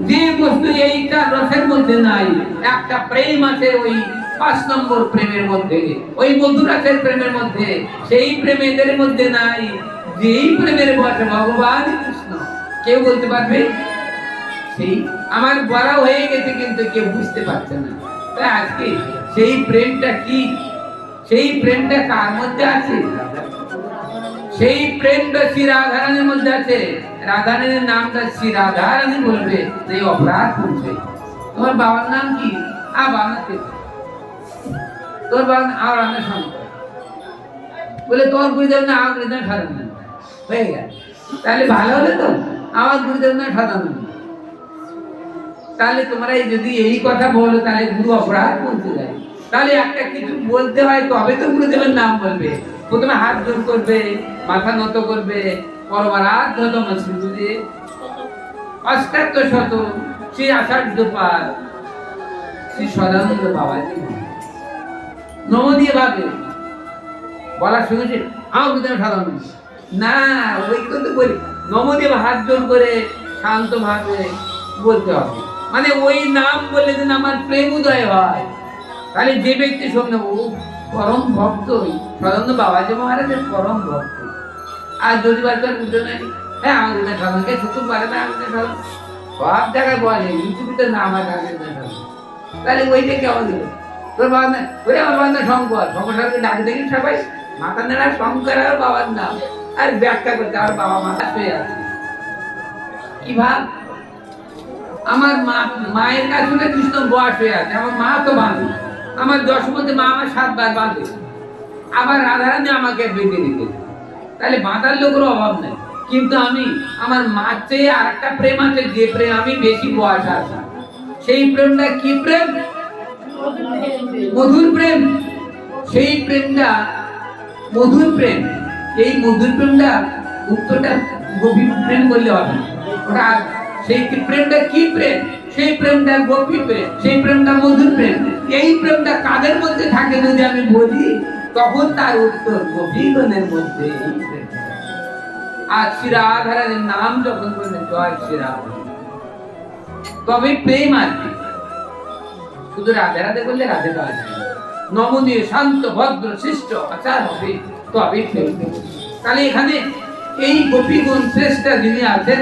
যে বস্তু এইটা রসের মধ্যে নাই। একটা প্রেম আছে ওই 5 নম্বর প্রেমের মধ্যে, ওই মধুরাসের প্রেমের মধ্যে। সেই প্রেম এদের মধ্যে নাই। যেই প্রেমের বসে ভগবান কৃষ্ণ, কেউ বলতে পারবে? সেই আমার বড় হয়ে গেছে, কিন্তু কেউ বুঝতে পারছে না। তাই আজকে সেই প্রেমটা কি? সেই প্রেমটা কার মধ্যে আছে? সেই প্রেমটা শ্রী রাধারানীর মধ্যে আছে। রাধারানীর নামটা শ্রী রাধারানী বলবে, এই অপরাধ করছে। তোমার বাবার নাম কি? বাবাকে তোর বাবার আর রান্না শঙ্কর বলে, তোর গুরুদেব না আমার গুরুদেব সাধারণ হয়ে গেল। তাহলে ভালো হলে তো, আমার গুরুদেব না সাধারণ। তাহলে তোমরা যদি এই কথা বলো তাহলে গুরু অপরাধ বলতে যায়। তাহলে একটা কিছু বলতে হয় তবে তো গুরুদেবের নাম বলবে। প্রথমে হাত জোর করবে, মাথা নত করবে, পরমারাধ্যতম শ্রী অষ্টাত্ত শত শ্রী আষাঢ় পার শ্রী সদানন্দ বাবাজি নম দিয়ে ভাবে বলার সঙ্গে আমার গুরুদেব সাধারণ না, ওই কিন্তু বলি নম দিয়ে হাত জোর করে শান্ত ভাবে বলতে হবে। মানে ওই নাম বললে যেন আমার প্রেম উদয় হয়। তাহলে যে ব্যক্তি শুনবে ও পরম ভক্ত, সদানন্দ বাবাজি মহারাজের পরম ভক্ত। আর যদি বারবার বুঝতে নাই, হ্যাঁ আমার গুরুদেব সাধারণকে শুধু পারে না, আমাদের সাধারণ সব জায়গায় বলে ইউটিউবে না আমার আগে, তাহলে ওইটা কেমন দিল? তোর বাবার না ওই আমার বাবার না শঙ্কর, শঙ্কর সাহেবকে ডাকে দেখি সবাই মাথা নেড়া শঙ্কর আর বাবার নাম আর ব্যাখ্যা করতে আমার বাবা মাথা শুয়ে আছে। কি ভাব, আমার মায়ের কাছে কৃষ্ণ বয়স হয়ে আছে, আমার মা তো বাঁধে, আমার দশমতে মা আমার 7 বার বাঁধে, আবার রাধারানী আমাকে বেঁধে দিতে। তাহলে বাঁধার লোকের অভাব নেই। কিন্তু আমি আমার মার চেয়ে আর একটা প্রেম আছে, যে প্রেম আমি বেশি বয়স আছে। সেই প্রেমটা কি প্রেম? মধুর প্রেম। সেই প্রেমটা মধুর প্রেম। এই মধুর প্রেমটা উত্তরটা গভীর প্রেম বললে হবে ওটা। সেই প্রেমটা কি প্রেম? সেই প্রেমটা গভীর প্রেম, সেই প্রেমটা মধুর প্রেম। এই প্রেমটা কাদের মধ্যে থাকে যদি আমি বলি, তখন তার উত্তর গভীরের মধ্যে। আর শ্রী রাধারানীর নাম যখন বললেন জয় শ্রী রাধা, তবে প্রেম আসবে। শুধু রাধে রাধে বললে রাধে পাওয়া যায় না। নমনীয় শান্ত ভদ্র শিষ্ট আচার হবে, তবে প্রেম। তাহলে এখানে এই গোপীগণ শ্রেষ্ঠ যিনি আছেন,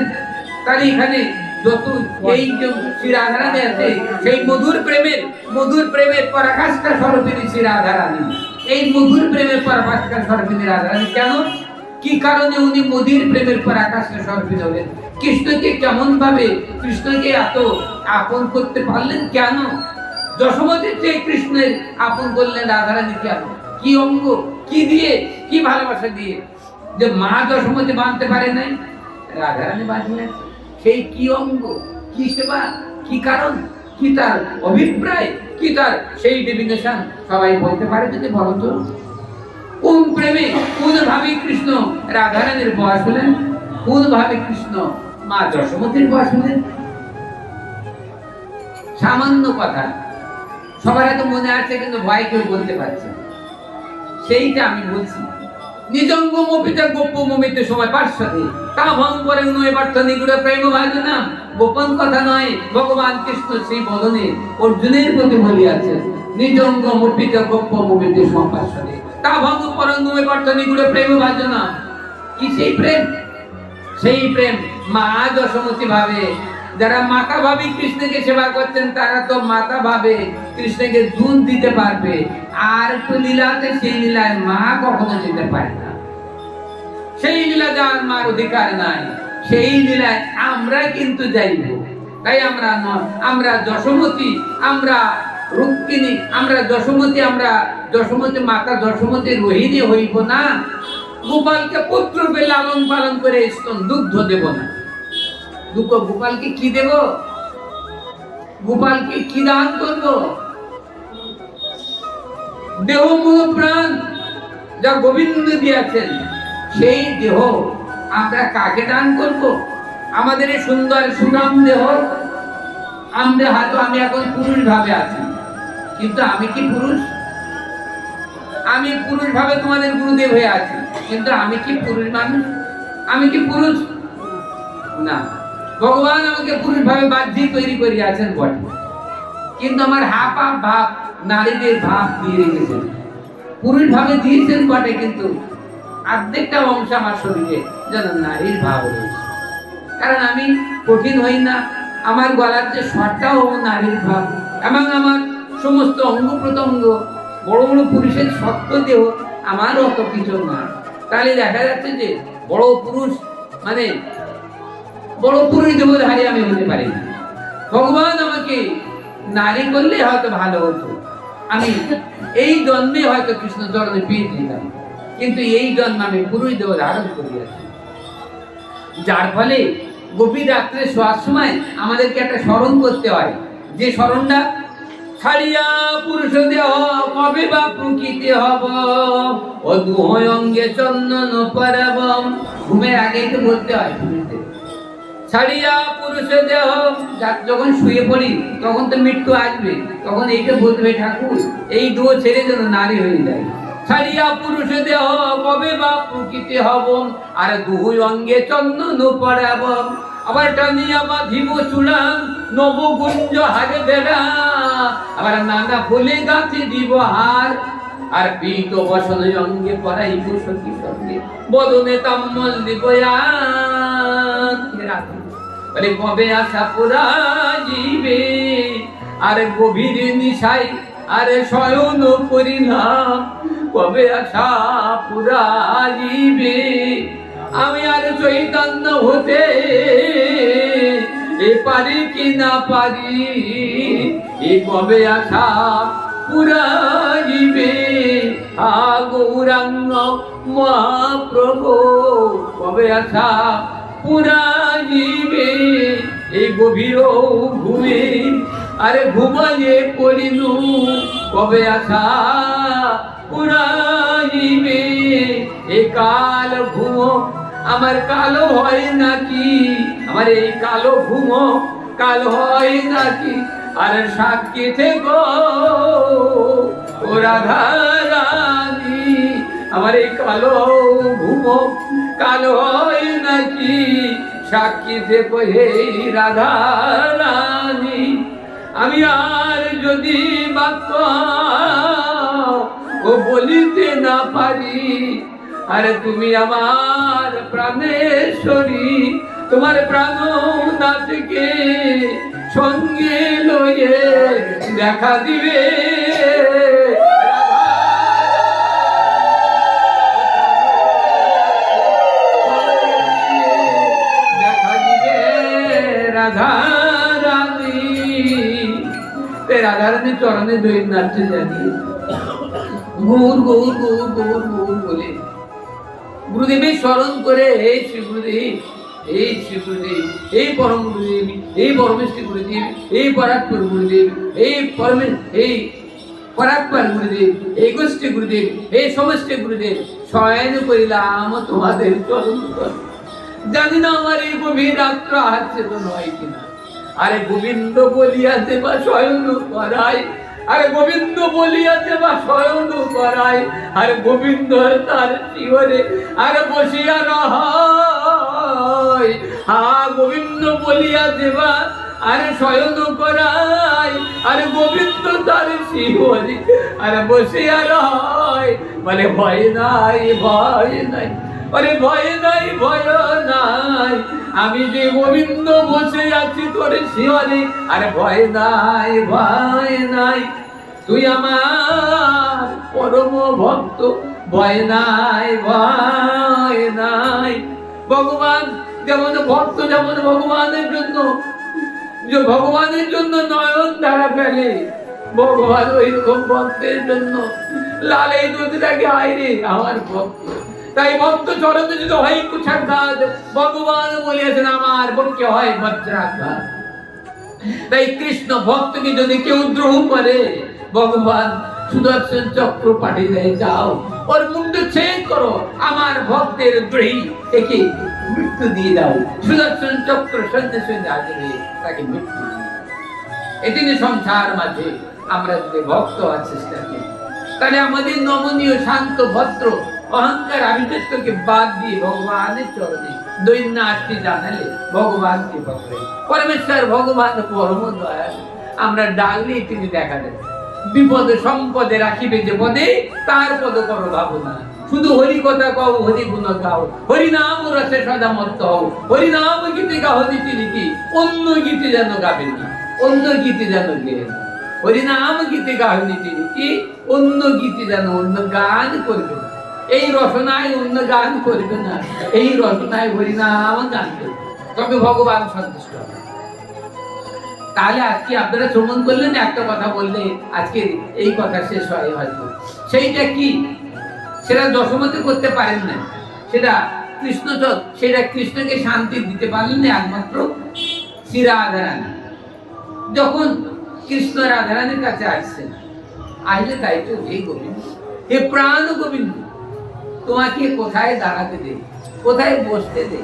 তাহলে এখানে যত এই যে শ্রী রাধারানী আছে, সেই মধুর প্রেমের পরাকাষ্ঠা স্বরূপিণী শ্রী রাধারানী। এই মধুর প্রেমের পরাকাষ্ঠা স্বরূপিণী রাধারানী কেন, কি কারণে উনি মধুর প্রেমের পরাকাষ্ঠা স্বরূপিণী হলেন? কৃষ্ণকে কেমন ভাবে, কৃষ্ণকে এত আপন করতে পারলেন কেন? যশোমতীর চেয়ে কৃষ্ণের আপন করলেন রাধারানী কেন? কি অঙ্গ, কি দিয়ে, কি ভালোবাসা দিয়ে? যে মা যশোমতী বাঁধতে পারে নাই, রাধারানী বাঁধলেন। সেই কি অঙ্গ, কি সেবা, কি কারণ, কি তার অভিপ্রায়, কি তার সেই ডেফিনেশন সবাই বলতে পারে যদি বলো তো? কোন প্রেমে, কোন ভাবে কৃষ্ণ রাধারানীর বয়স হলেন? কোন ভাবে কৃষ্ণ মা যশোমতীর বয়স হলেন? সামান্য কথা সবার এত মনে আছে, কিন্তু ভয় কেউ বলতে পারছে। সেইটা আমি বলছি। নিজঙ্গ মপিতা গোপ্য মমিতে সময় পার্শ্বদে তা ভঙ্গ করে নয় বার্থ নিগুড়ে প্রেম ভাজনা। গোপন কথা নয়, ভগবান কৃষ্ণ সেই বদনে অর্জুনের প্রতি বলিয়াছে, নিজঙ্গ মপিতা গোপ্য মমিতে সময় পার্শ্বদে তা ভঙ্গ করে নয় বার্থ নিগুড়ে প্রেম ভাজনা। কি সেই প্রেম? সেই প্রেম মা যশোমতী ভাবে। যারা মাতা ভাবে কৃষ্ণকে সেবা করছেন, তারা তো মাতা ভাবে কৃষ্ণকে দুধ দিতে পারবে। আর একটু লীলাতে, সেই লীলায় মা কখনো যেতে পারে না। সেই লীলা যার মার অধিকার নাই, সেই লীলায় আমরা কিন্তু যাইব। তাই আমরা যশোমতী, আমরা রুক্মিণী, আমরা যশোমতী, আমরা যশোমতী মাতা যশোমতী রোহিণী হইব না। গোপালকে পুত্র রূপে লালন পালন করে স্তন দুগ্ধ দেব না। গোপালকে কি দেব? গোপালকে কি দান করব? দেহ মোহ প্রাণ যা গোবিন্দ দিয়েছেন, সেই দেহ আমরা কাকে দান করব? আমাদের এই সুন্দর সুনাম দেহ, আমরা হয়তো আমি এখন পুরুষ ভাবে আছি, কিন্তু আমি কি পুরুষ? আমি পুরুষ ভাবে তোমাদের গুরুদেব হয়ে আছি, কিন্তু আমি কি পুরুষ মানুষ? আমি কি পুরুষ না? ভগবান আমাকে পুরুষ ভাবে বাহ্যিক তৈরি করে আছেন বটে, কিন্তু আমার হাফ হাফ ভাব নারীদের ভাব দিয়ে রেখেছেন। পুরুষ ভাবে দিয়েছেন বটে, কিন্তু অর্ধেকটা অংশ আমার শরীরে যেন নারীর ভাব রয়েছে। কারণ আমি কঠিন হই না, আমার গলার যে স্বরটাও নারীর ভাব, এবং আমার সমস্ত অঙ্গ প্রত্যঙ্গ বড় বড় পুরুষের শক্ত দেহ, আমার অত কিছু না। তাহলে দেখা যাচ্ছে যে বড় পুরুষ মানে বড় পুরুষ দেহধারী আমি হতে পারি না। ভগবান আমাকে নারী করলে হয়তো ভালো হতো, আমি এই জন্মে হয়তো কৃষ্ণ চরণে পেয়ে যেতাম, কিন্তু এই জন্মে আমি পুরুষ দেহ ধারণ করিয়াছি। যার ফলে গভীর রাত্রে শোয়ার সময় আমাদেরকে একটা স্মরণ করতে হয়, যে স্মরণটা ছাড়িয়া পুরুষ দেহ কবে বা প্রকৃতি হব, ও দুই অঙ্গে চন্দন পরাব। ঘুমের আগেই তো বলতে হয় পুরুষদের, ছাড়িয়া পুরুষ দেহ। যখন শুয়ে পড়ি তখন তো মৃত্যু আসবে, তখন এইটা বলতে হবে, ঠাকুর এই দেহ ছেড়ে যেন নারী হয়ে যায়। ছাড়িয়া পুরুষ দেহ কবে বা প্রকৃতি হব, আর দুই অঙ্গে চন্দন পরাব। আবার টানিয়া বাঁধিব চূড়া নবগুঞ্জ হারে বেড়া, আবার নানা ফুলে গাছে দিব হার, আর পীত বসন অঙ্গে পরাইব সখী সঙ্গে, বদনে তাম্মল দিব বলে কবে আশা পুরা জীবে, আর গভীর নিশাই আরে শয়ন করিলাম, কবে আশা পুরা জীবে। আমি আর চৈতন্য হতে এ পারি কি না পারি, এ কবে আশা পুরা জীবে। গৌরাঙ্গ মহাপ্রভু কবে আশা পুরা জীবে। এই গভীর ঘুমে আরে ঘুমাইয়ে পড়িনু, কবে আশা পুরা জীবে। এই কাল ঘুমো আমার কালো হয় নাকি, আমার এই কালো ঘুমো কাল হয় নাকি, আর সাক্ষী থেকো ও রাধা রানী, আমার এই কালো ঘুমো কালো হয় নাকি, সাক্ষী থেকো হে রাধা রানী। আমি আর যদি বাক্য ও বলিতে না পারি, আরে তুমি আমার প্রাণেশ্বরী, তোমার প্রাণ নাথকে সঙ্গে লয়ে দেখা দিবে। দেখা দিবে রাধা রানী। রাধা রানী চরণে দই নাচতে জানি, গৌর গৌর গৌর গৌর গৌর বলে গুরুদেবের স্মরণ করে, এই শ্রী গুরুদেব, এই শ্রী গুরুদেব, এই পরম গুরুদেব, এই পরমেশ্বর গুরুদেব, এই পরাৎপর গুরুদেব, এই পরাৎপর গুরুদেব, এই গোষ্ঠী গুরুদেব, এই সমষ্টি গুরুদেব, শয়ন করিলাম তোমাদের চরণ। জানি না আমার এই গভীর রাত্র আছে তো নয় কিনা। আরে গোবিন্দ বলিয়াছে বা শয়ন করায়, আরে গোবিন্দ বলিয়াছে বা শয়ন করায়, আরে গোবিন্দ তার শিবরে আরে বসিয়া রহায়। গোবিন্দ বলিয়াছে বা আরে শয়ন করায়, আরে গোবিন্দ তার শিবরে আরে বসিয়া রহায়। বলে ভয় নাই ভয় নাই, আরে ভয় নাই ভয় নাই, আমি যে গোবিন্দ বসে আছি তোর শিবরে, আরে ভয় নাই ভয় নাই, তুই আমার পরম ভক্ত, ভয় নাই ভয় নাই। ভগবান যেমন ভক্ত, যেমন ভগবানের জন্য নয়ন ধারা ফেলে, ভগবান ওই রকম ভক্তের জন্য লাল এই নদীটাকে আইরে আমার ভক্ত। তাই ভক্ত চরণে যদি হয় কুঠাঘাত, ভগবান বলিয়াছেন আমার পক্ষে হয় বজ্রাঘাত। তাই কৃষ্ণ ভক্তকে যদি কেউ দ্রোহ করে, ভগবান সুদর্শন চক্র পাঠিয়ে দেয়, যাও ওর মুন্ড ছেদ করো, আমার ভক্তের দ্রোহী একে মৃত্যু দিয়ে দাও। সুদর্শন চক্র সন্ধ্যে সন্ধ্যে আসবে, তাকে মৃত্যু দিয়ে। এটি সংসার মাঝে আমরা যদি ভক্ত হওয়ার চেষ্টা করি, তাহলে আমাদের নমনীয় শান্ত ভদ্র অহংকার আভিজাত্যকে বাদ দিয়ে ভগবানের চরণে দৈন্য আটকে জানালে ভগবানকে পাবে। পরমেশ্বর ভগবান পরম দয়াল, আমরা ডাকলে তিনি দেখা দেন। বিপদে সম্পদে রাখিবে যে পদে, তার পদ করো ভাবনা। শুধু হরি কথা কও, হরি গুণ গাও, হরি নাম রসে সদা মত্ত হও, হরি নাম গীতে গাও নীতি, অন্য গীতে যেন গাবে না, অন্য গীতে যেন গেয়ে না। হরিনাম গীতে গাহিনী তিনি, কি অন্য গীতে যেন অন্য গান করবে না, এই রচনায় অন্য গান করবে না, এই রচনায় হরিনাম গান করবে, তবে ভগবান সন্তুষ্ট হবে। তাহলে আজকে আপনারা শ্রবণ করলেন, একটা কথা বললে আজকে এই কথা শেষ হয় হয়তো। সেইটা কি? সেটা দশমতে করতে পারেন না, সেটা কৃষ্ণ, সেটা কৃষ্ণকে শান্তি দিতে পারলেন না একমাত্র শ্রী রাধারানী। যখন কৃষ্ণ রাধারানীর কাছে আসছেন, আসলে তাই তো, হে গোবিন্দ, হে প্রাণ গোবিন্দ, তোমাকে কোথায় দাঁড়াতে দে, কোথায় বসতে দে?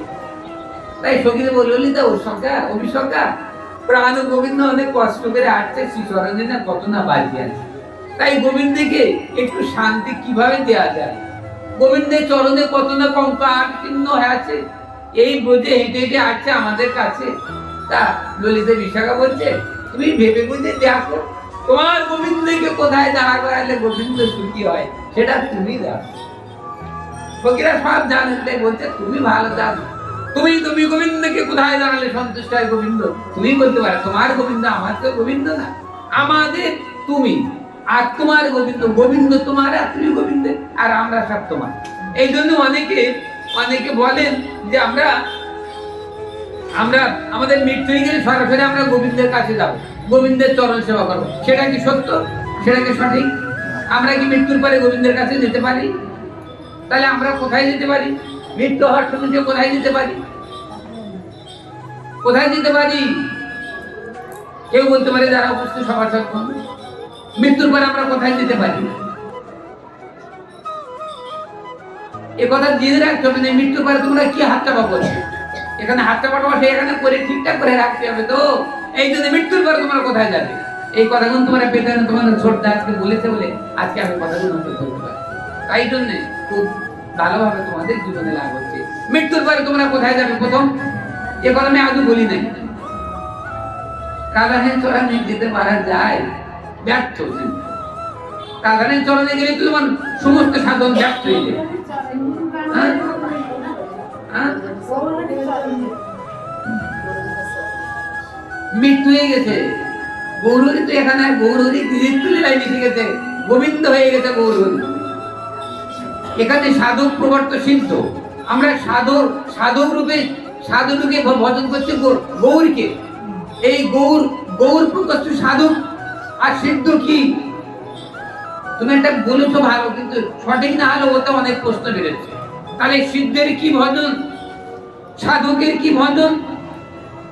তাই সখীরে বললি তা অভিষকা প্রাণ গোবিন্দ অনেক কষ্ট করে আসছে, শ্রীচরণে না কত না বাজি আছে, তাই গোবিন্দকে একটু শান্তি কিভাবে দেওয়া যায়? গোবিন্দের চরণে কত না কঙ্কাল চিহ্ন আছে, এই ব্রজে হেঁটে হেঁটে আসছে আমাদের কাছে। তা ললিতা বিশাখা বলছে, তুমি ভেবে বুঝে দেখো তোমার গোবিন্দকে কোথায় দাঁড়া করালে গোবিন্দ সুখী হয়, সেটা তুমি দেখো। ফকিরা সব জানেন, তাই বলছে তুমি ভালো জানো, তুমি গোবিন্দকে কোথায় দাঁড়ালে সন্তুষ্ট হয় গোবিন্দ, তুমি বলতে পারো তোমার গোবিন্দ, আমার তো গোবিন্দ না, আমাদের তুমি, আর তোমার গোবিন্দ, গোবিন্দ তোমার আর তুমি গোবিন্দ, আর আমরা সব তোমার। এই জন্য অনেকে বলেন যে আমরা আমাদের মৃত্যু হয়ে গেলে সরাসরি আমরা গোবিন্দের কাছে যাব, গোবিন্দের চরণ সেবা করবো। সেটা কি সত্য? সেটা কি সঠিক? আমরা কি মৃত্যুর পরে গোবিন্দের কাছে যেতে পারি? তাহলে আমরা কোথায় যেতে পারি? মৃত্যু হওয়ার সঙ্গে কোথায় যেতে পারি? কোথায় যেতে পারি? কেউ বলতে পারে যারা উপস্থিত সবার সক্ষম, মৃত্যুর পরে আমরা কোথায় যেতে পারি? এ কথা জেনে রাখতে হবে। মৃত্যুর পরে তোমরা কি হাত চাপা করবে? এখানে হাত চাপা বসে এখানে করে ঠিকঠাক করে রাখতে হবে তো। এই জন্য মৃত্যুর পরে তোমরা কোথায় যাবে, এই কথাগুলো তোমরা পেতে তোমার ছোট আজকে বলেছে বলে আজকে আমি কথাগুলো বলতে পারি। তাই জন্য খুব ভালোভাবে তোমাদের জীবনে লাভ হচ্ছে। মৃত্যুর পরে তোমরা কোথায় যাবে? প্রথম এ কথা আমি আজও বলি নাই, রাধারানীর চরণে যেতে পারা যায়, ব্যর্থ রাধারানীর চরণে গেলে তোমার সমস্ত সাধন ব্যর্থ হয়ে যাবে। মৃত্যু হয়ে গেছে গৌরহরি, তো এখানে গৌরহরি লীলায় মিশে গেছে, গোবিন্দ হয়ে গেছে গৌরহরি। এখানে সাধক প্রবর্ত সিদ্ধ, আমরা সাধক রূপে ভজন করছে গৌরকে। এই গৌর প্রকাশ্য সাধক আর সিদ্ধ কি? তুমি একটা বলেছো ভালো, কিন্তু সঠিক না হলে ওতে অনেক প্রশ্ন বেরোচ্ছে। তাহলে সিদ্ধের কি ভজন, সাধকের কি ভজন?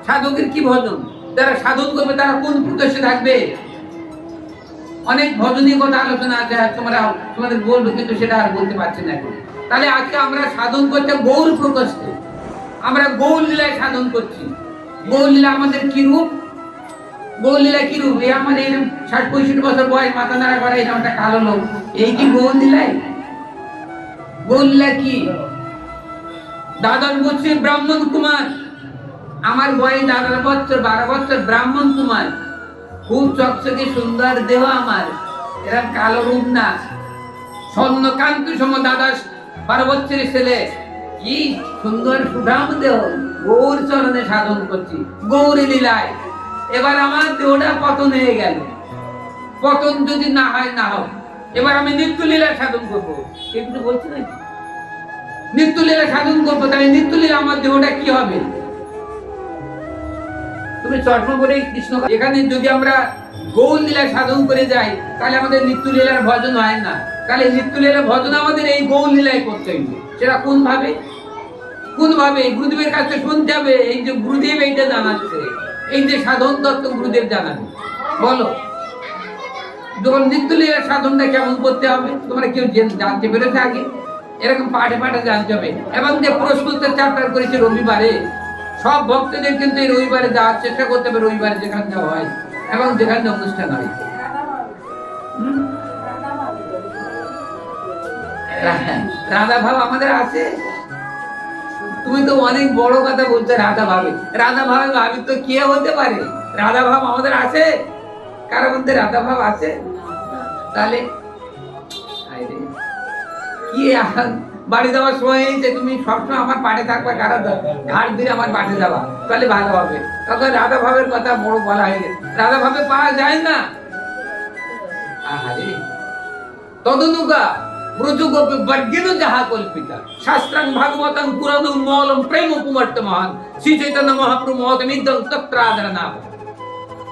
সাধকের কি ভজন? যারা সাধন করবে তারা কোন প্রকাশ্যে থাকবে? অনেক ভজনীয় কথা আলোচনা আছে, তোমাদের বলবো, কিন্তু সেটা আর বলতে পারছি না এখন। তাহলে আজকে আমরা সাধন করতে গৌর প্রকাশ্যে, আমরা গৌর লীলায় সাধন করছি। গৌর লীলা আমাদের কি রূপ? গৌর লীলা কি রূপ? এই আমাদের এরকম 60-65 বছর বয়স, মাথা নাড়া করা, এটা একটা কালো লোক, এই কি গৌর লীলায়? গৌর লীলা কি? দাদার বলছে ব্রাহ্মণ কুমার, আমার বয়স 12 বছর, ব্রাহ্মণ কুমার, খুব চকচকে সুন্দর দেহ আমার, এরা কালো রূপ না, স্বর্ণকান্ত সম দাদা 12 বছরের ছেলে, কি সুন্দর সুঠাম দেহ, গৌর চরণে সাধন করছি, গৌর লীলায়। এবার আমার দেহটা পতন হয়ে গেল, পতন যদি না হয় না হোক, এবার আমি নিত্য লীলায় সাধন করবো। কিন্তু বলছি না নিত্য লীলা সাধন করবো, তাহলে নিত্য লীলা আমার দেহটা কি হবে? তুমি চশমা পরে কৃষ্ণ, এখানে যদি আমরা গৌর লীলা সাধন করে যাই, তাহলে আমাদের নিত্য লীলার ভজন হয় না। তাহলে নিত্য লীলার ভজন আমাদের এই গৌর লীলায় করতে হবে। সেটা কোন ভাবে গুরুদেবের কাছে শুনতে হবে। এই যে গুরুদেব এইটা জানাচ্ছে, এই যে সাধন তত্ত্ব গুরুদেব জানাবে, বলো যখন নিত্য লীলার সাধনটা কেমন করতে হবে তোমরা কেউ জানতে পেরেছে আগে? এরকম পাঠে জানতে হবে। এবং যে প্রশ্নোত্তর চ্যাপ্টার করেছে রবিবারে, সব ভক্তদের কিন্তু এই রবিবারে যাওয়ার চেষ্টা করতে হবে, রবিবারে যেখানে যাওয়া হয় এবং যেখানে অনুষ্ঠান হয়। রাধা ভাব আমাদের আছে। তুমি তো অনেক বড় কথা বলছো, রাধা ভাবে ভাবি তো কে হতে পারে? রাধা ভাব আমাদের আছে? কারোর মধ্যে রাধা ভাব আছে? তাহলে কি বাড়ি যাওয়ার সময় যে তুমি সবসময় আমার পাঠে থাকবা, কারা ঘাট দিয়ে আমার পাঠে যাবা, তাহলে ভালো হবে। তখন রাধা ভাবের কথা বড় বলা হয়ে গেছে। রাধা ভাবে পাওয়া যায় না, আহারে তদনুগা ব্রজগোপে বর্গেন যাহা কল্পিতা শাস্ত্রাং ভাগবতাং পুরাণং মৌলম প্রেম কুমর্তমান শ্রী চৈতন্য মহাপ্রভু মহতমিদং তত্রাদর নাম।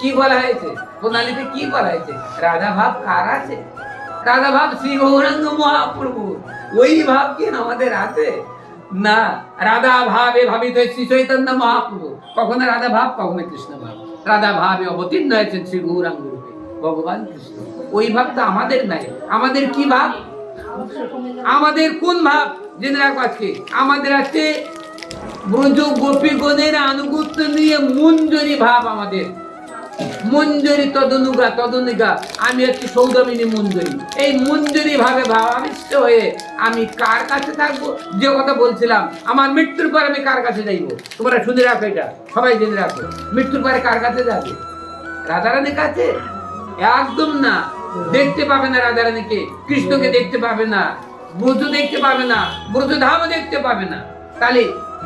কি বলা হয়েছে প্রণালীতে? কি বলা হয়েছে? রাধা ভাব কার আছে? রাধা ভাব শ্রী গৌরাঙ্গ মহাপ্রভু। ওই ভাব কি আমাদের আছে? না, রাধা ভাবে ভাবিত শ্রী চৈতন্য মহাপ্রভু। কখনো রাধা ভাব, কখনো কৃষ্ণ ভাব। রাধা ভাবে অবতীর্ণ হয়েছেন শ্রী গৌরাঙ্গ রূপে ভগবান কৃষ্ণ। ওই ভাব তো আমাদের নাই। আমাদের কি ভাব? আমাদের কোন ভাব জেনে রাখো আজকে। আমাদের আছে ব্রজ গোপীগণের আনুগত্য নিয়ে মঞ্জরি ভাব। আমাদের মঞ্জরি তদনুগা তদনুগা, আমি হচ্ছি সৌদামিনী মঞ্জরি। এই মঞ্জরি ভাবে ভাবাবিষ্ট হয়ে আমি কার কাছে থাকবো? যে কথা বলছিলাম, আমার মৃত্যুর পর আমি কার কাছে যাইবো? তোমরা শুনে রাখো, এটা সবাই জেনে রাখো। মৃত্যুর পরে কার কাছে যাবে? রাধারানীর কাছে? একদম না। দেখতে পাবে না রাধারানীকে, কৃষ্ণকে দেখতে পাবে না, ব্রজ দেখতে পাবে না, ব্রজধামও দেখতে পাবে না। তাহলে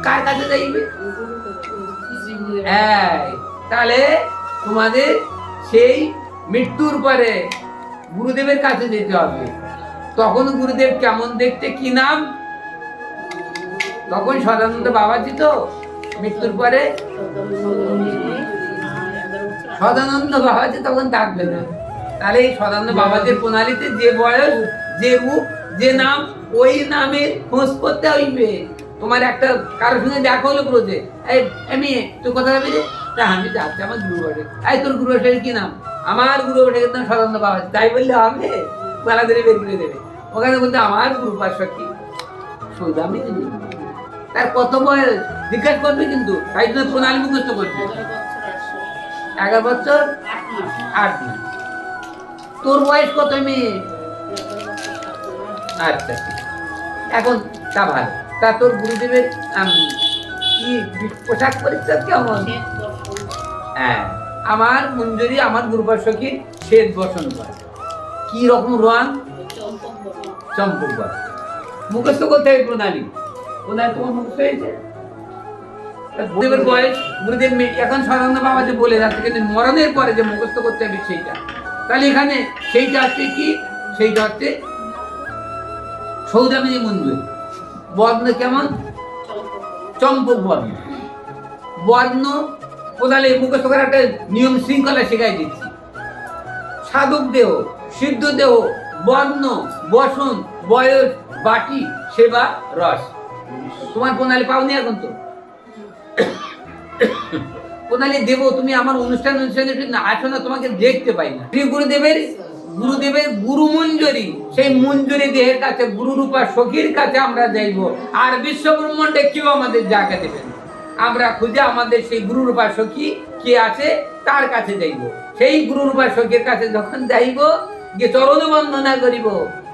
কার কাছে যাইবে? তাহলে তোমাদের সেই মৃত্যুর পরে গুরুদেবের কাছে যেতে হবে। তখন গুরুদেব কেমন দেখতে, কি নাম? তখন সদানন্দ বাবাজি তো মৃত্যুর পরে সদানন্দ বাবাজি তখন থাকবে না। তাহলে এই সদানন্দ বাবাজির প্রণালীতে যে বয়স, যে রূপ, যে নাম, ওই নামে খোঁজ করতে হইবে। তোমার একটা কারোর সঙ্গে দেখা হলো ব্রজে, এই আমি তুই কথা ভাবি রে, তা আমি যাচ্ছি আমার গুরু বাসে। এই তোর গুরু বাসের কি নাম? আমার গুরু বাসের নাম সদানন্দ বাবাজি। তাই বললে হবে? বেলা ধরে বের করে দেবে। ওখানে বলতে আমার গুরু বাস কি সৌদামি। তার কত বয়স জিজ্ঞাসা করবে, কিন্তু তাই জন্য প্রণালী মুখস্থ করবে। 11 বছর 8 মাস। তোর বয়স কত মেয়ে? আচ্ছা, এখন তা ভালো। তা তোর গুরুদেবের কি পোশাক পরিচ্ছদ কেমন? হ্যাঁ, আমার মঞ্জুরি, আমার গুরুবার সখী শ্বেত বসন্ত। কি রকম রং? চম্পক বর্ণ। মুখস্থ করতে হবে প্রণালী। প্রণালী তোমার মুখস্থ হয়েছে? গুরুদেবের বয়স, গুরুদেব এখন সদানন্দ বাবা যে বলে যাচ্ছে, কিন্তু মরণের পরে যে মুখস্থ করতে হবে সেইটা। তাহলে এখানে সেইটা হচ্ছে কি? সেইটা হচ্ছে সৌদামিনী মঞ্জুরি। বর্ণ কেমন? চম্পক বর্ণ। বর্ণ প্রণালী মুখস্থ করার একটা নিয়ম শৃঙ্খলা শেখাই দিচ্ছি। সাধক দেহ, সিদ্ধ দেহ, বর্ণ, বসন, বয়স, বাটি, সেবা, রস। তোমার প্রণালী পাওনি এখন তো? প্রণালী দেব, তুমি আমার অনুষ্ঠানে আসো না, তোমাকে দেখতে পাই না। শ্রী গুরুদেবের গুরু মঞ্জরি, সেই মঞ্জরি দেহের কাছে, গুরু রূপা সখীর কাছে আমরা যাইব। আর বিশ্ব ব্রহ্মাণ্ডে কেউ আমাদের জায়গা দেবেন। আমরা খুঁজে আমাদের সেই গুরু রূপা সখী কে আছে তার কাছে যাইব। সেই গুরু রূপা সখীর কাছে যখন যাইব, গিয়ে চরণ বন্দনা করিব।